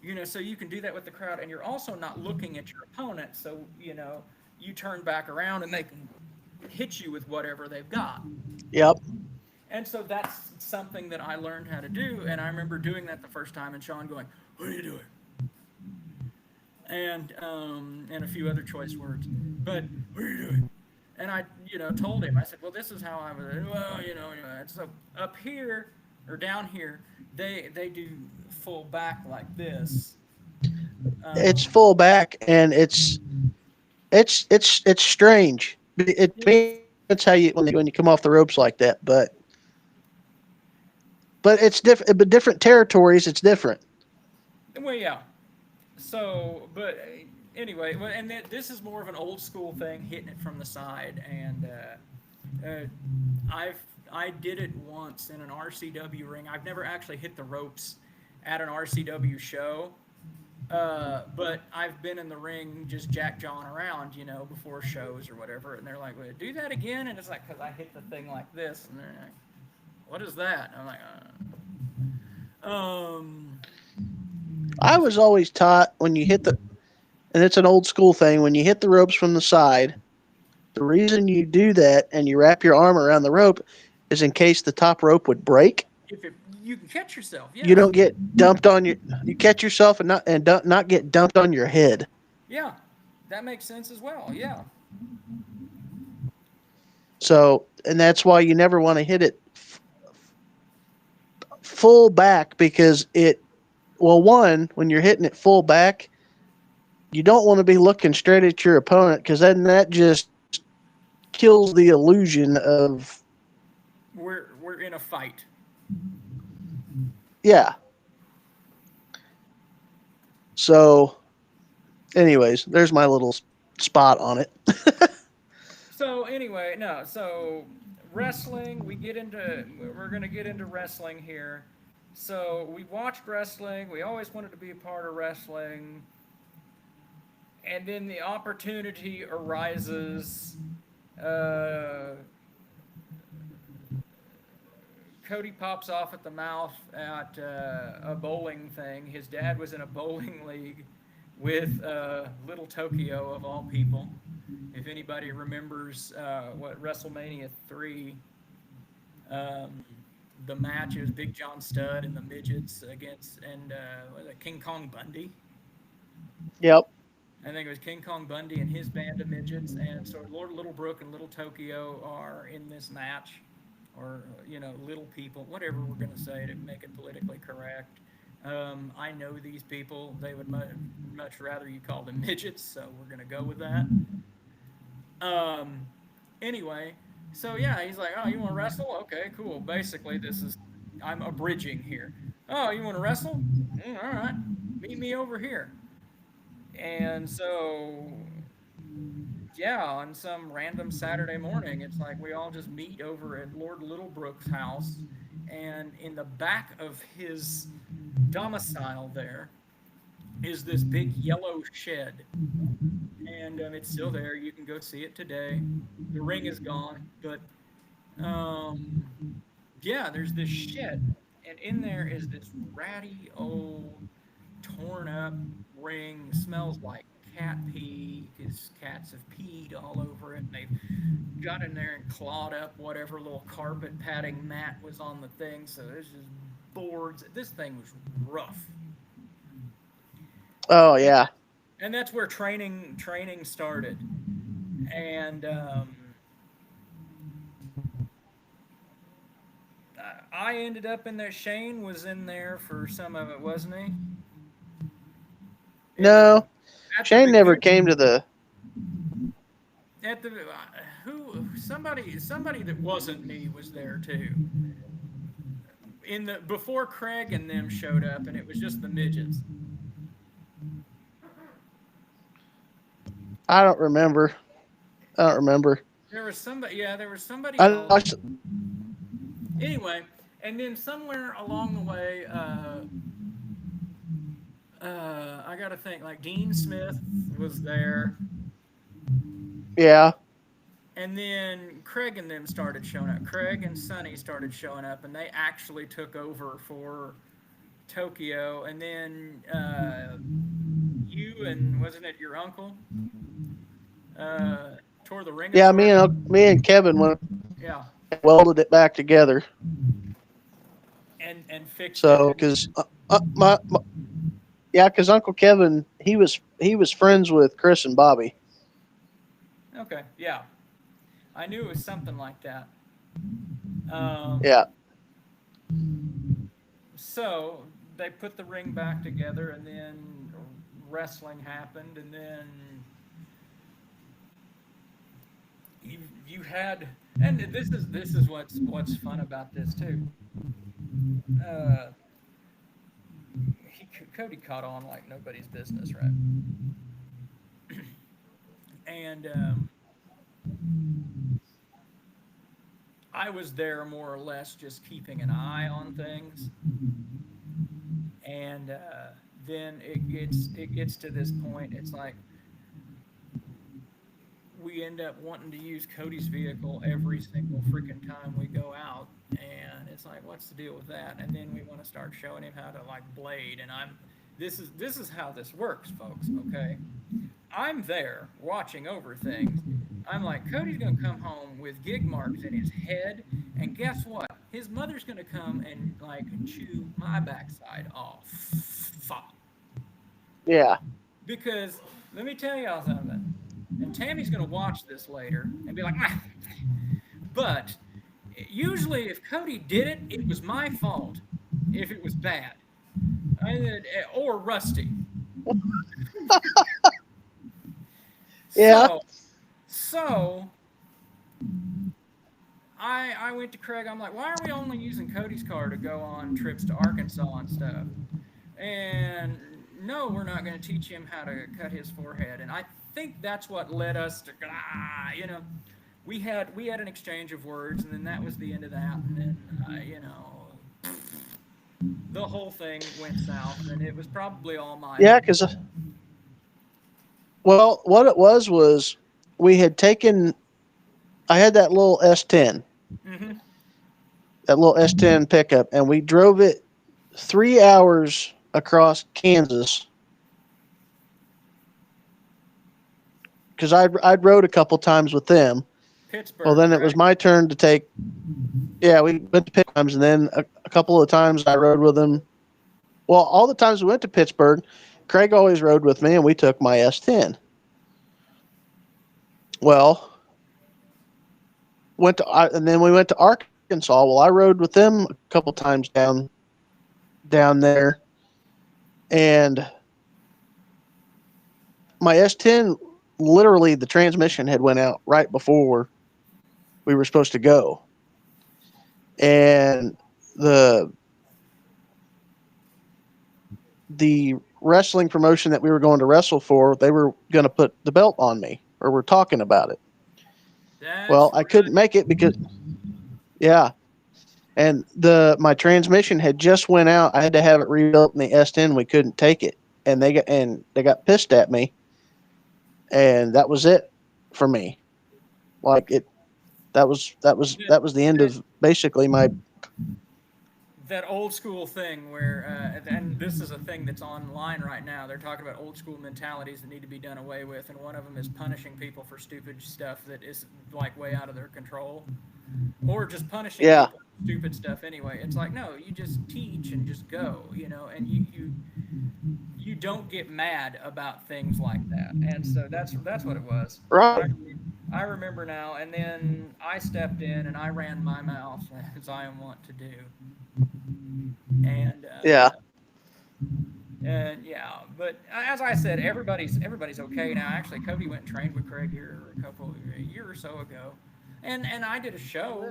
you know. So you can do that with the crowd, and you're also not looking at your opponent. So, you know, you turn back around, and they can hit you with whatever they've got. Yep. And so that's something that I learned how to do, and I remember doing that the first time, and Sean going, "What are you doing?" And a few other choice words. But what are you doing? And I, you know, told him. I said, "Well, this is how I was. Well, you know." And so up here or down here, they do full back like this. It's full back, and it's strange. It's how you when you come off the ropes like that, but it's different. But different territories, it's different. Well, yeah. So, but anyway, and this is more of an old school thing, hitting it from the side, and I did it once in an RCW ring. I've never actually hit the ropes at an RCW show, But I've been in the ring just jack jawing around, before shows or whatever, and they're like, "Well, do that again?" And it's like, because I hit the thing like this, and they're like, "What is that?" And I'm like, um, I was always taught when you hit the, and it's an old school thing, when you hit the ropes from the side, the reason you do that and you wrap your arm around the rope is in case the top rope would break. if you can catch yourself, You yes, don't get dumped on your, you catch yourself and not get dumped on your head. yeah, that makes sense as well, yeah. So, and that's why you never want to hit it full back because well, one, when you're hitting it full back, you don't want to be looking straight at your opponent because then that just kills the illusion of, We're in a fight. yeah. So, anyways, there's my little spot on it. So anyway, no, so wrestling, we're gonna get into wrestling here. So we watched wrestling. We always wanted to be a part of wrestling, and then the opportunity arises. Uh, Cody pops off at the mouth at a bowling thing. His dad was in a bowling league with Little Tokyo of all people. If anybody remembers what WrestleMania 3, um, the match, it was Big John Studd and the midgets against, and was it King Kong Bundy? Yep. I think it was King Kong Bundy and his band of midgets, and so Lord Littlebrook and Little Tokyo are in this match, or little people, whatever we're gonna say to make it politically correct. I know these people; they would much rather you call them midgets, so we're gonna go with that. Um, anyway, so yeah, he's like, "Oh, you want to wrestle? Okay, cool. Basically, I'm abridging here. Oh, you want to wrestle? All right, meet me over here." And so, yeah, on some random Saturday morning, it's like we all just meet over at Lord Littlebrook's house, and in the back of his domicile there is this big yellow shed, and it's still there. You can go see it today. The ring is gone, but um, yeah, there's this shed, and in there is this ratty old, torn up ring. Smells like cat pee because cats have peed all over it, and they've got in there and clawed up whatever little carpet padding mat was on the thing. So there's just boards. This thing was rough, Oh and yeah. that's where training started. And I ended up in there. Shane was in there for some of it, wasn't he? In the No, at the Shane never beginning, came to the. at the who somebody that wasn't me was there too. In the before Craig and them showed up, and it was just the midgets. I don't remember. I don't remember. There was somebody, yeah, there was somebody I, else. I Anyway, and then somewhere along the way, I got to think like Dean Smith was there. yeah. And then Craig and them started showing up. Craig and Sonny started showing up, and they actually took over for Tokyo. And then you and wasn't it your uncle uh, tore the ring Yeah, apart? me and Kevin went Yeah, welded it back together. and fixed it. So, because my yeah, because Uncle Kevin he was friends with Chris and Bobby. Okay, yeah, I knew it was something like that. Um, Yeah. so they put the ring back together, and then wrestling happened, and then you had, and this is what's fun about this too. Uh, Cody caught on like nobody's business, right? And I was there more or less just keeping an eye on things, and then it gets to this point. It's like we end up wanting to use Cody's vehicle every single freaking time we go out, and it's like, what's the deal with that? And then we want to start showing him how to like blade, and this is how this works, folks. Okay, I'm there watching over things. I'm like, Cody's gonna come home with gig marks in his head, and guess what? His mother's gonna come and like chew my backside off. Fuck. Yeah. Because let me tell y'all something. And Tammy's gonna watch this later and be like, ah. But usually, if Cody did it, it was my fault. If it was bad, or rusty. Yeah. So I went to Craig. I'm like, why are we only using Cody's car to go on trips to Arkansas and stuff? And no, we're not going to teach him how to cut his forehead. And I think that's what led us to, we had an exchange of words, and then that was the end of that. And then, the whole thing went south, and it was probably all my Yeah, because well, what it was we had taken. I had that little S10, Mm-hmm. that little S10 pickup, and we drove it 3 hours across Kansas. Because I'd rode a couple times with them. Pittsburgh. Well, then it was right? my turn to take. Yeah, we went to Pittsburgh, and then a couple of times I rode with them. Well, all the times we went to Pittsburgh, Craig always rode with me, and we took my S10. Well, and then we went to Arkansas. Well, I rode with them a couple times down there, and my S10, literally the transmission had went out right before we were supposed to go, and the wrestling promotion that we were going to wrestle for, they were going to put the belt on me, or we're talking about it. Well, I couldn't make it because, yeah, and my transmission had just went out. I had to have it rebuilt in the S10. We couldn't take it, and they got pissed at me, and that was it for me. Like that was the end of basically my. That old school thing where, and this is a thing that's online right now. They're talking about old school mentalities that need to be done away with, and one of them is punishing people for stupid stuff that is like way out of their control, or just punishing Yeah. people for stupid stuff anyway. It's like, no, you just teach and just go, and you don't get mad about things like that. And so that's what it was. Right. I remember now, and then I stepped in and I ran my mouth as I am wont to do. And Yeah. and yeah, but as I said, everybody's okay now. Actually, Cody went and trained with Craig here a year or so ago, and I did a show.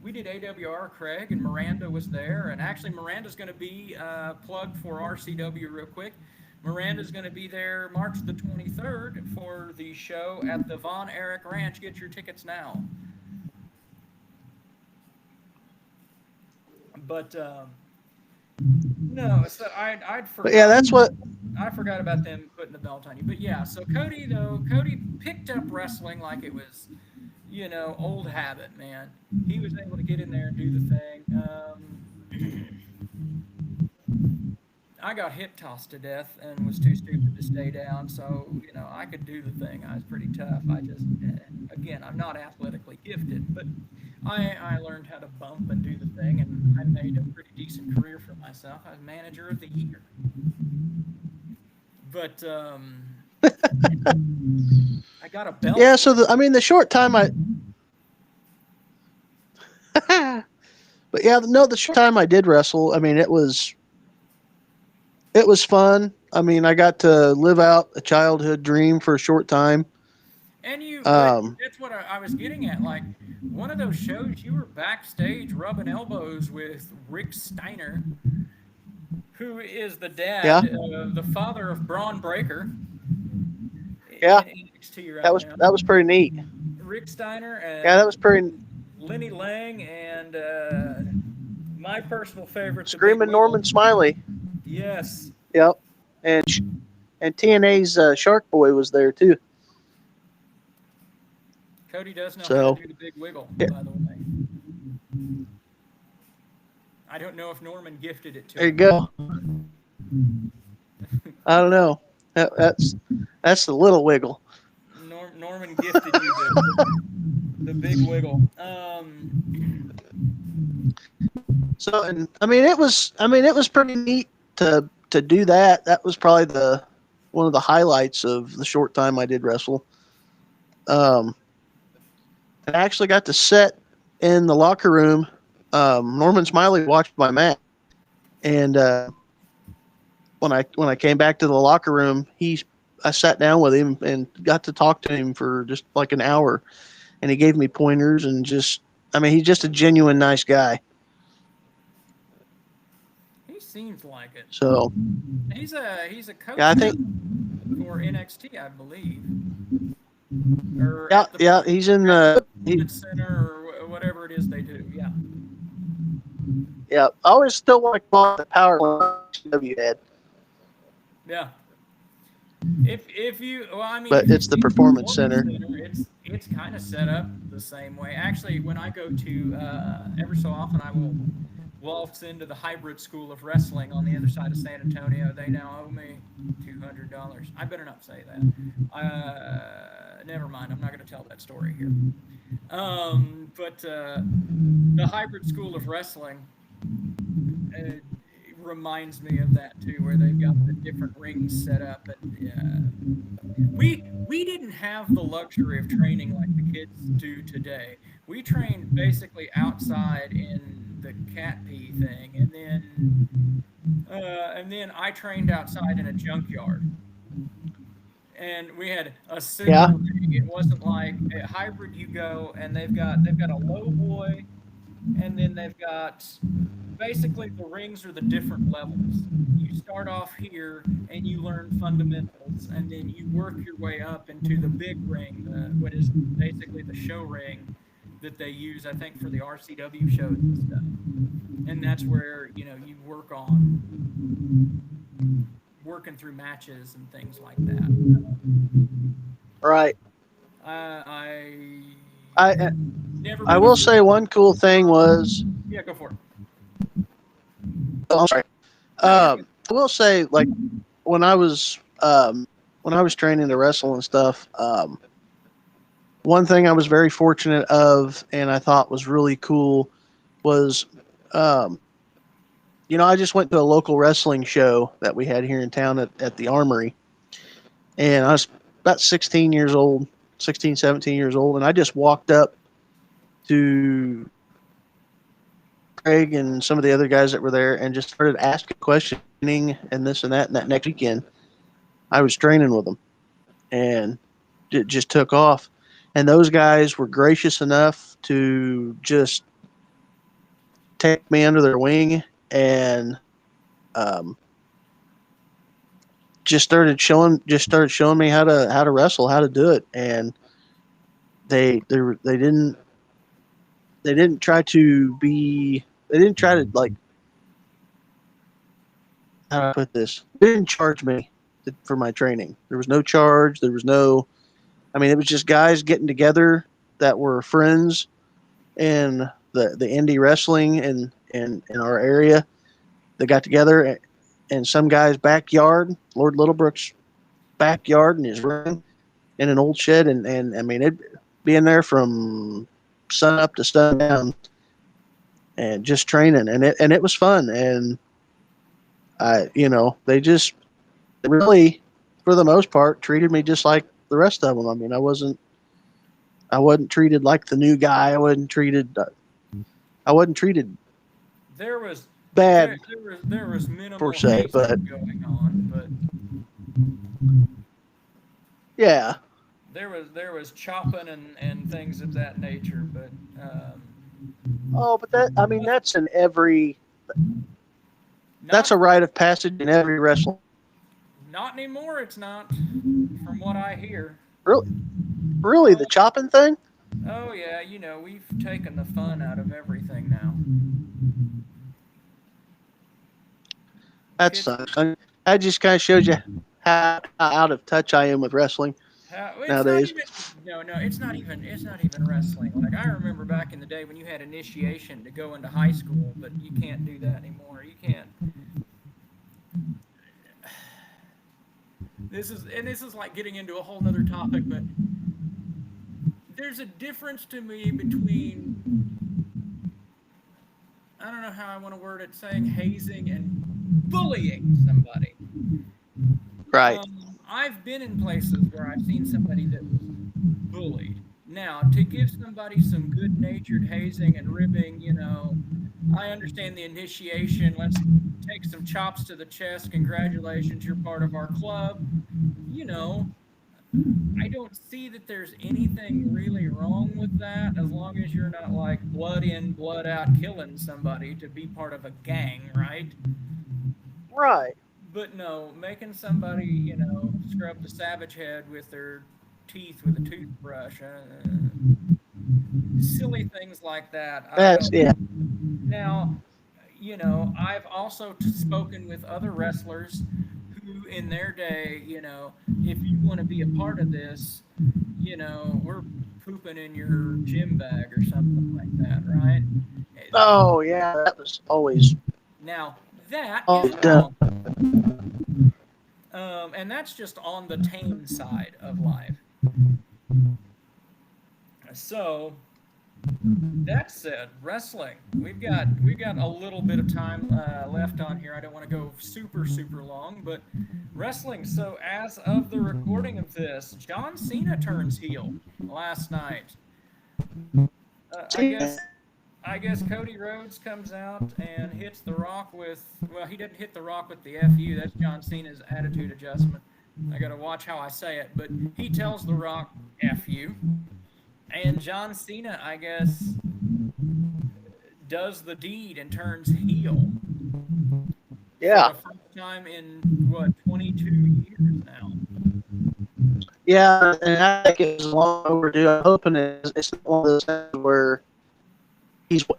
We did AWR. Craig and Miranda was there, and actually Miranda's going to be plugged for RCW real quick. Miranda's going to be there March the 23rd for the show at the Von Erich Ranch. Get your tickets now. But no, so I'd forgot. But yeah, that's what. I forgot about them putting the belt on you. But yeah, so Cody picked up wrestling like it was, old habit, man. He was able to get in there and do the thing. I got hip tossed to death and was too stupid to stay down, so I could do the thing. I was pretty tough. I just, again, I'm not athletically gifted, but I learned how to bump and do the thing, and I made a pretty decent career for myself. I was manager of the year. But I got a belt. Yeah, so the short time but yeah, no, the short time I did wrestle, it was fun. I got to live out a childhood dream for a short time. And that's what I was getting at. Like, one of those shows, you were backstage rubbing elbows with Rick Steiner, who is the dad, the father of Braun Breaker. Yeah, in NXT right that was pretty neat. Rick Steiner and that was pretty. Lenny Lang and my personal favorite, Screaming Norman Smiley. Yes, Yep. And TNA's Shark Boy was there too. Cody does know how to So do the big wiggle, yeah, by the way. I don't know if Norman gifted it to there you him. go. I don't know. That's the little wiggle. Norman gifted you the big wiggle. So, and I mean it was pretty neat to do that. That was probably the one of the highlights of the short time I did wrestle. Um, and I actually got to sit in the locker room. Norman Smiley watched my match, and when I came back to the locker room, I sat down with him and got to talk to him for just like an hour, and he gave me pointers and just I mean he's just a genuine nice guy. He seems like it. So He's a yeah, coach I now think for NXT, I believe, or yeah at the yeah he's in at the the Performance Center or whatever it is they do. Yeah, yeah I always still want to call it the power W head, yeah. If you well, I mean, but if you it's the see the performance Performance center. Center, it's kind of set up the same way. Actually, when I go to ever so often, I will waltz into the Hybrid School of Wrestling on the other side of San Antonio. They now owe me $200. I better not say that. Never mind. I'm not going to tell that story here. But the Hybrid School of Wrestling uh, reminds me of that too, where they've got the different rings set up, and we didn't have the luxury of training like the kids do today. We trained basically outside in the cat pee thing, and then I trained outside in a junkyard. And we had a Yeah, single ring. It wasn't like at hybrid you go and they've got a low boy, and then they've got basically the rings are the different levels. You start off here and you learn fundamentals, and then you work your way up into the big ring, what is basically the show ring that they use, I think, for the RCW shows and stuff. And that's where you work on working through matches and things like that. right. I I never I been a will say one cool thing was yeah. Go for it. oh, I'm sorry. No, you're good. I will say like when I was when I was training to wrestle and stuff. One thing I was very fortunate of, and I thought was really cool, was um, I just went to a local wrestling show that we had here in town at the Armory, and I was about 16 years old, 16, 17 years old, and I just walked up to Craig and some of the other guys that were there and just started asking questioning and this and that. And that next weekend, I was training with them, and it just took off. And those guys were gracious enough to just take me under their wing and um, just started showing me how to wrestle, how to do it, and they didn't try to be they didn't try to like how do I put this? They didn't charge me for my training. There was no charge. There was no. I mean, it was just guys getting together that were friends in the indie wrestling in our area. They got together in some guy's backyard, Lord Littlebrook's backyard in his room in an old shed, and I mean it being there from sun up to sundown and just training, and it was fun, and they really for the most part treated me just like the rest of them. I mean, I wasn't treated like the new guy. I wasn't treated There was bad there was per minimal se, but hazing going on, but yeah. there was chopping and things of that nature. But Oh, but that's in every. That's not a rite of passage in every wrestling. not anymore. It's not, from what I hear. Really, really, the Oh, chopping thing. oh yeah, we've taken the fun out of everything now. That Kids sucks. That just kind of shows you how out of touch I am with wrestling It's not nowadays. even no, it's not even wrestling. Like I remember back in the day when you had initiation to go into high school, but you can't do that anymore. You can't. This is like getting into a whole nother topic, but there's a difference to me between, I don't know how I want to word it, saying hazing and bullying somebody. Right. I've been in places where I've seen somebody that was bullied. Now, to give somebody some good-natured hazing and ribbing, I understand the initiation. Let's take some chops to the chest. Congratulations, you're part of our club. You know, I don't see that there's anything really wrong with that as long as you're not like blood in, blood out killing somebody to be part of a gang, right? Right. But no, making somebody, scrub the savage head with their teeth with a toothbrush, silly things like that. I That's don't. yeah. Now, I've also spoken with other wrestlers who, in their day, if you want to be a part of this, we're pooping in your gym bag or something like that, right? Eh, Oh yeah, that was always Now, that is always wrong. done. And that's just on the tame side of life. So, that said, wrestling. We've got a little bit of time left on here. I don't want to go super super long, but wrestling. So as of the recording of this, John Cena turns heel last night. Uh, I See, guess I guess Cody Rhodes comes out and hits The Rock with, well, he didn't hit The Rock with the FU. That's John Cena's attitude adjustment. I got to watch how I say it, but he tells The Rock FU, and John Cena, I guess, does the deed and turns heel for yeah, the first time in what 22 years now. yeah, and I think it's long overdue. I'm hoping it's not one of those things where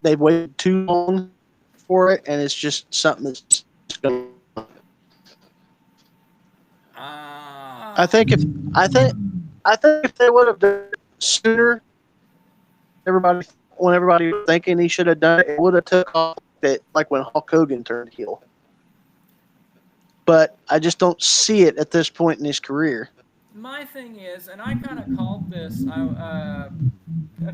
they've waited too long for it, and it's just something that's going. I Ah, think if I think I think if they would have done it sooner, everybody when everybody was thinking he should have done it, it would have took off that like when Hulk Hogan turned heel. But I just don't see it at this point in his career. my thing is, and I kind of called this a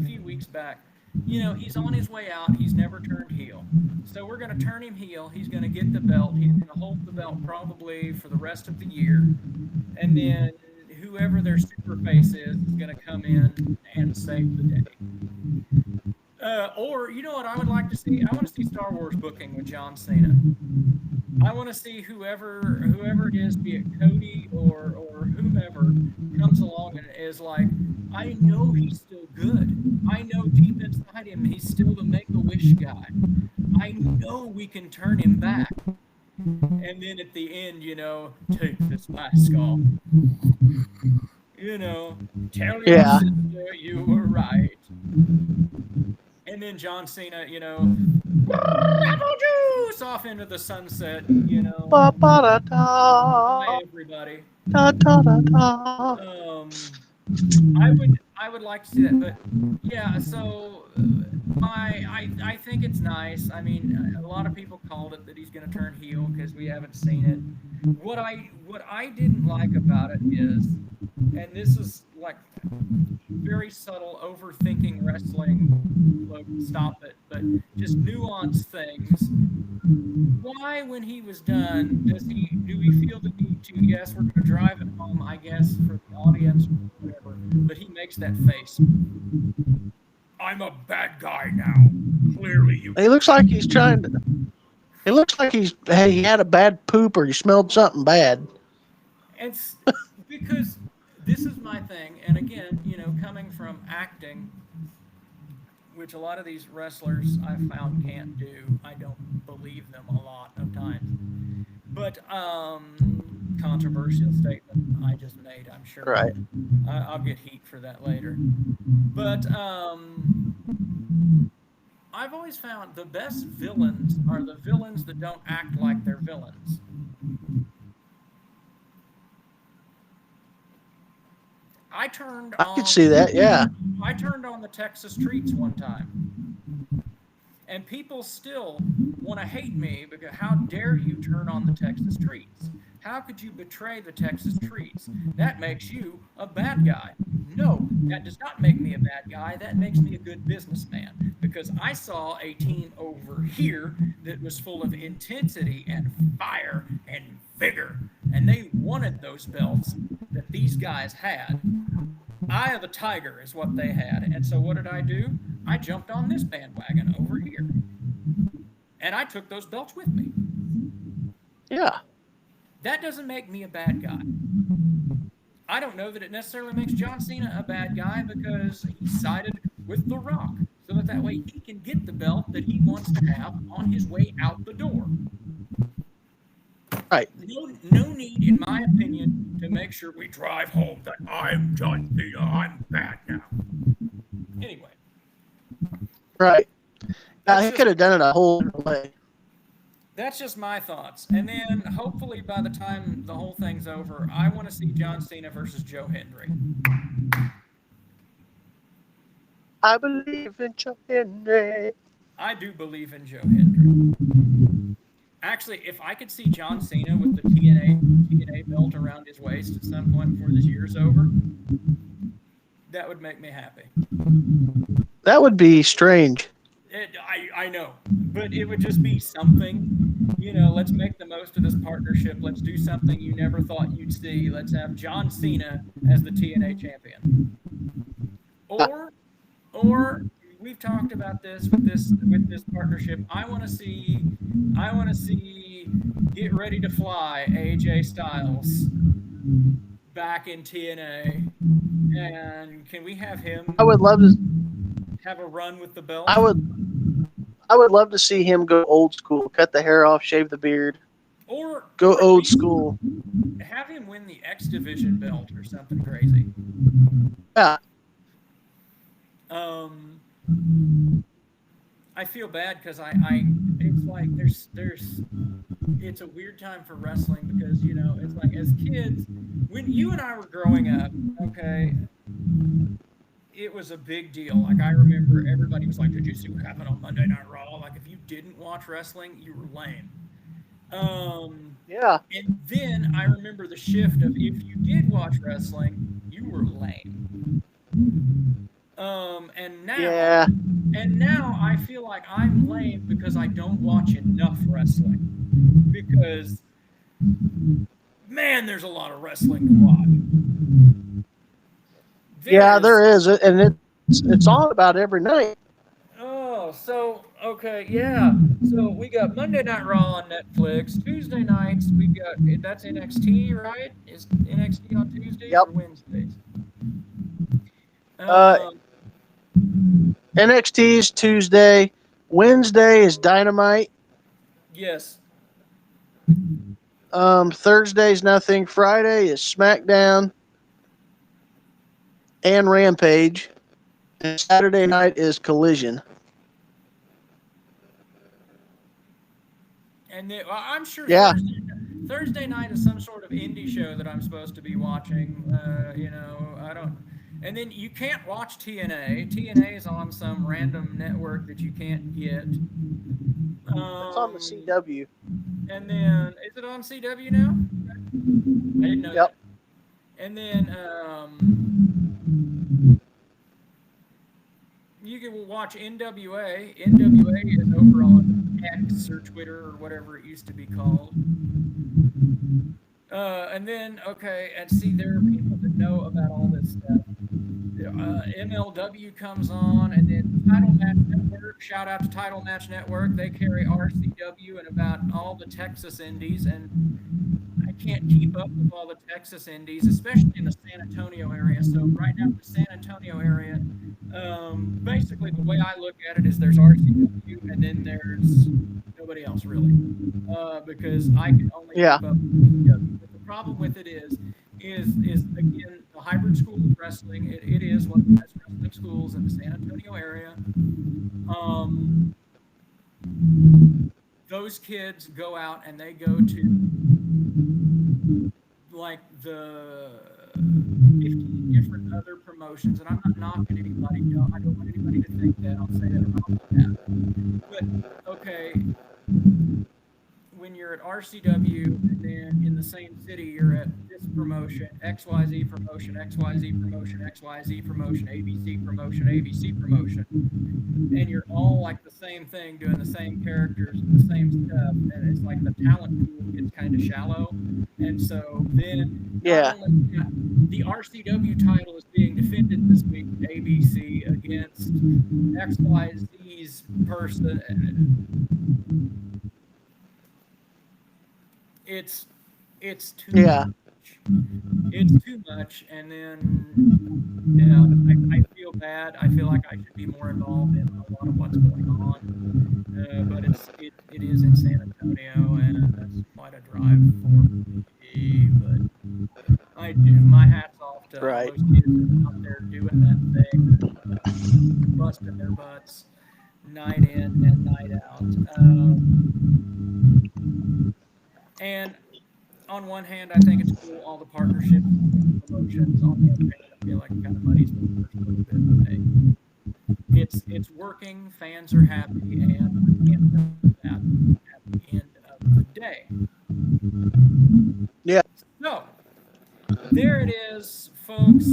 few weeks back. He's on his way out. He's never turned heel. So we're going to turn him heel. He's going to get the belt. He's going to hold the belt probably for the rest of the year. And then whoever their super face is going to come in and save the day. Or you know what I would like to see? I want to see Star Wars booking with John Cena. I want to see whoever it is, be it Cody or whomever, comes along and is like, I know he's still good. I know deep inside him he's still the Make a Wish guy. I know we can turn him back. And then at the end, take this mask off. You know, tell your Yeah, sister you were right. And then John Cena, apple juice off into the sunset, ba ba da by da everybody. da da da da. Um, I would like to see that, but yeah. So I think it's nice. I mean, a lot of people called it that he's going to turn heel because we haven't seen it. What I didn't like about it is, and this is like very subtle overthinking wrestling. Logan, stop it. But just nuance things. Why, when he was done, do we feel the need to? Yes, we're going to drive it home, I guess, for the audience, whatever. But he makes that face. I'm a bad guy now. Clearly, you. He looks like he's trying to. It looks like he had a bad poop or he smelled something bad. It's because this is my thing, and again, coming from acting, which a lot of these wrestlers I've found can't do. I don't believe them a lot of times. But controversial statement I just made. I'm sure Right. I'll get heat for that later. But I've always found the best villains are the villains that don't act like they're villains. I turned I on. could see that. Yeah. I turned on the Texas Treats one time, and people still want to hate me because how dare you turn on the Texas Treats? How could you betray the Texas Treats? That makes you a bad guy. No, that does not make me a bad guy. That makes me a good businessman because I saw a team over here that was full of intensity and fire and vigor, and they wanted those belts that these guys had. Eye of the tiger is what they had. And so what did I do? I jumped on this bandwagon over here. And I took those belts with me. Yeah. That doesn't make me a bad guy. I don't know that it necessarily makes John Cena a bad guy because he sided with The Rock so that way he can get the belt that he wants to have on his way out the door. Right. No need, in my opinion, to make sure we drive home that I'm John Cena, I'm bad now. Anyway. Right. He could have done it a whole different way. That's just my thoughts. And then hopefully by the time the whole thing's over, I want to see John Cena versus Joe Hendry. I believe in Joe Hendry. I do believe in Joe Hendry. Actually, if I could see John Cena with the TNA belt around his waist at some point before this year's over, that would make me happy. That would be strange. I know, but it would just be something. You know, let's make the most of this partnership. Let's do something you never thought you'd see. Let's have John Cena as the TNA champion. Or we've talked about this with this partnership. I want to see Get Ready to Fly AJ Styles back in TNA, and can we have him? I would love to have a run with the belt. I would love to see him go old school, cut the hair off, shave the beard, or old school. Have him win the X Division belt or something crazy. Yeah. I feel bad because it's like it's a weird time for wrestling because, you know, it's like as kids, when you and I were growing up, okay, it was a big deal. Like I remember everybody was like, did you see what happened on Monday Night Raw? Like if you didn't watch wrestling, you were lame. Yeah. And then I remember the shift of if you did watch wrestling, you were lame. And now I feel like I'm lame because I don't watch enough wrestling. Because man, there's a lot of wrestling to watch. There is, and it's on about every night. Oh, so okay, yeah. So we got Monday Night Raw on Netflix. Tuesday nights we got that's NXT, right? Is NXT on Tuesdays or Wednesdays? NXT is Tuesday. Wednesday is Dynamite. Yes. Thursday's nothing. Friday is SmackDown and Rampage. And Saturday night is Collision. And then, I'm sure Yeah. Thursday night is some sort of indie show that I'm supposed to be watching. You know, I don't. And then you can't watch TNA. TNA is on some random network that you can't get. It's on the CW. And then, is it on CW now? I didn't know that. And then, you can watch NWA. NWA is over on X or Twitter or whatever it used to be called. And then, okay, and see, there are people that know about all this stuff. MLW comes on, and then Title Match Network, shout out to Title Match Network. They carry RCW and about all the Texas indies, and I can't keep up with all the Texas indies, especially in the San Antonio area. So right now, the San Antonio area, basically the way I look at it is there's RCW, and then there's nobody else really, because I can only keep up with RCW. But the problem with it is again, the hybrid school of wrestling. It is one of the best wrestling schools in the San Antonio area. Those kids go out and they go to like the 15 different other promotions, and I'm not knocking anybody. No, I don't want anybody to think that. I'll say that right off the bat. But okay, when you're at RCW, and then in the same city you're at this promotion, XYZ promotion, XYZ promotion, XYZ promotion, ABC promotion, ABC promotion, and you're all like the same thing, doing the same characters, the same stuff, and it's like the talent pool gets kind of shallow. And so then, Yeah. not only the RCW title is being defended this week at ABC against XYZ's person. It's too much. It's too much, and then I feel bad. I feel like I should be more involved in a lot of what's going on. But it is in San Antonio, and that's quite a drive for me. But I do. My hat's off to Right. those kids that are out there doing that thing, busting their butts night in and night out. And on one hand, I think it's cool, all the partnerships and promotions. On the other hand, I feel like it kind of muddies the first little bit. But it's working, fans are happy, and I can't tell that at the end of the day. Yeah. So, there it is, folks.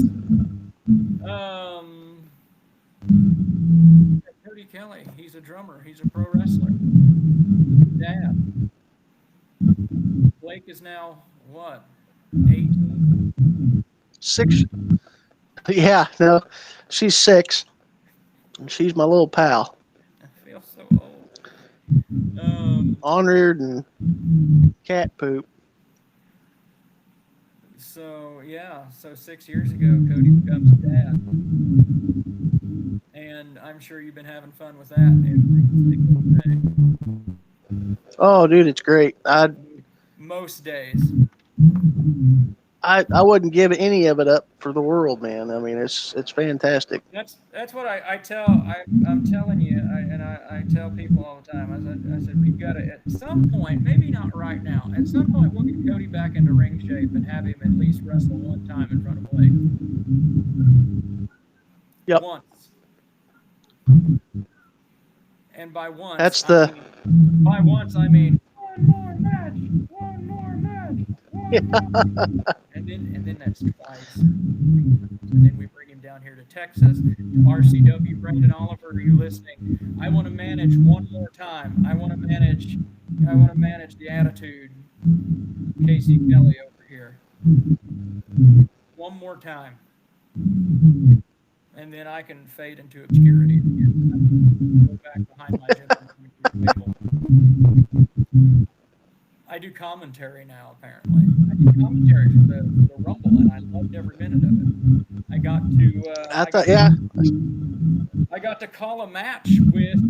Cody Kelly, he's a drummer, he's a pro wrestler. Dad. Blake is now, what, 18? 6. Yeah, no, she's 6. She's my little pal. I feel so old. Honored and cat poop. So, yeah, so 6 years ago, Cody becomes dad. And I'm sure you've been having fun with that every single day. Oh, dude, it's great. Most days. I wouldn't give any of it up for the world, man. I mean, it's fantastic. That's what I tell. I'm telling you, I tell people all the time. I said we've got to, at some point, maybe not right now. At some point, we'll get Cody back into ring shape and have him at least wrestle one time in front of Blake. Yep. Once. And by once, By once I mean one more match. And then that's twice. And then we bring him down here to Texas, to RCW. Brandon Oliver, are you listening? I want to manage one more time. I want to manage the Attitude. Casey Kelly over here. One more time. And then I can fade into obscurity again. Go back behind my gentleman table. I do commentary now, apparently. I do commentary for the Rumble, and I loved every minute of it. I got to call a match with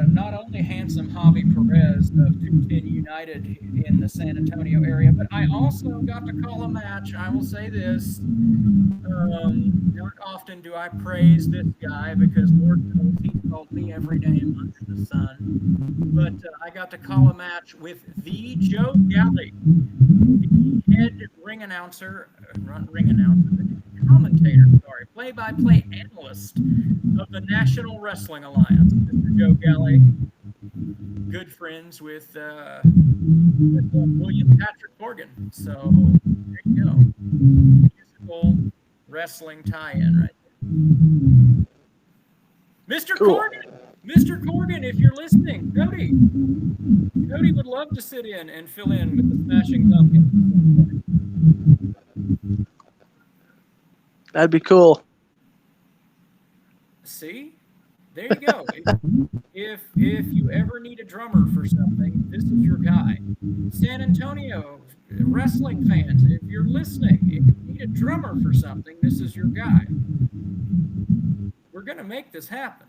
not only handsome Javi Perez of 210 United in the San Antonio area, but I also got to call a match. I will say this. Not often do I praise this guy because Lord knows he's called me every name under the sun. But I got to call a match with the Joe Galley, the head play-by-play analyst of the National Wrestling Alliance, Mr. Joe Galley. Good friends with William Patrick Morgan. So there you go. Musical wrestling tie-in right there. Mr. Cool. Corgan, if you're listening, Cody would love to sit in and fill in with the Smashing Pumpkins. That'd be cool. See? There you go. If you ever need a drummer for something, this is your guy. San Antonio wrestling fans, if you're listening, if you need a drummer for something, this is your guy. We're going to make this happen.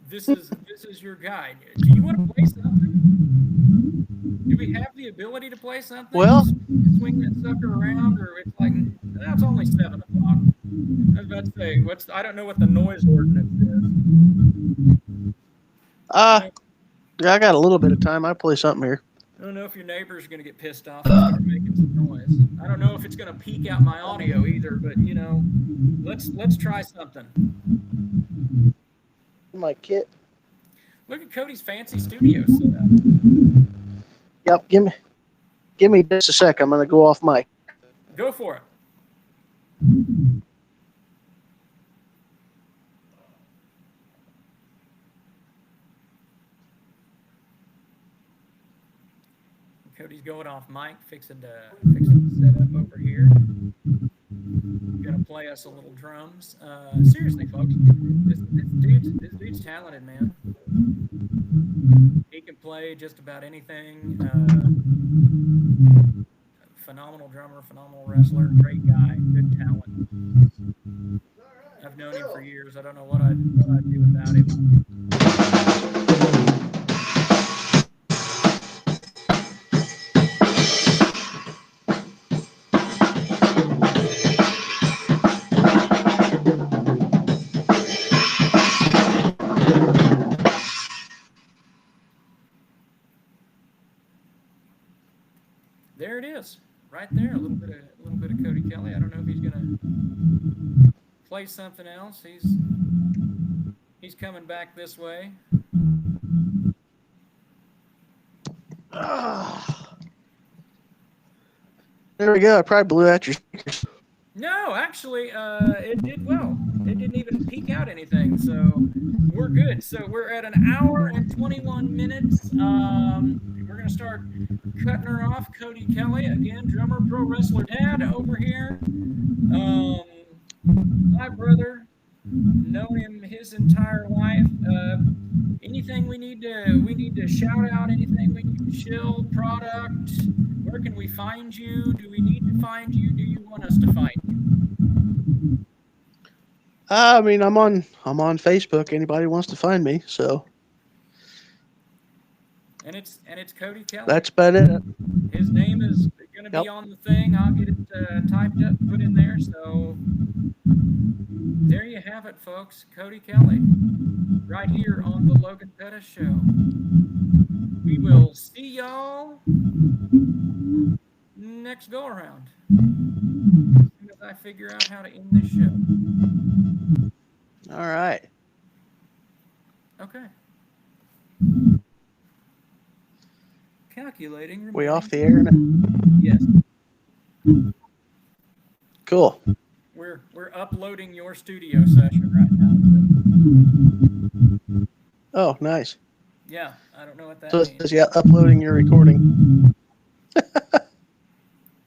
This is your guy. Do you want to play something? Do we have the ability to play something? Well, swing that sucker around, or it's like that's only 7 o'clock. I was about to say, I don't know what the noise ordinance is. Yeah, I got a little bit of time. I play something here. I don't know if your neighbor's going to get pissed off and start making some noise. I don't know if it's going to peak out my audio either, but you know, let's try something. My kit. Look at Cody's fancy studio setup. Yep. Give me just a sec. I'm gonna go off mic. Go for it. Cody's going off mic, fixing to set up over here. Gonna play us a little drums. Seriously, folks, this dude's talented, man. He can play just about anything. Phenomenal drummer, phenomenal wrestler, great guy, good talent. I've known him for years. I don't know what I'd do without him. There it is, right there. A little bit of Cody Kelly. I don't know if he's gonna play something else. He's coming back this way. There we go. I probably blew out your speakers. No, actually, it did well. It didn't even peak out anything, so we're good. So we're at an hour and 21 minutes. We're gonna start cutting her off. Cody Kelly, again, drummer, pro wrestler dad over here. My brother, known him his entire life. Anything we need to shout out, anything we need to shill, product, where can we find you? Do we need to find you? Do you want us to find you? I mean, I'm on Facebook. Anybody wants to find me, so. And it's Cody Kelly. That's about it. His name is going to be on the thing. I'll get it typed up, put in there. So there you have it, folks. Cody Kelly, right here on the Logan Pettis Show. We will see y'all next go around. As soon as I figure out how to end this show. All right. Okay. Calculating. We off the air now? Yes. Cool. We're uploading your studio session right now. Oh, nice. Yeah, I don't know what that So it means. says, yeah, uploading your recording.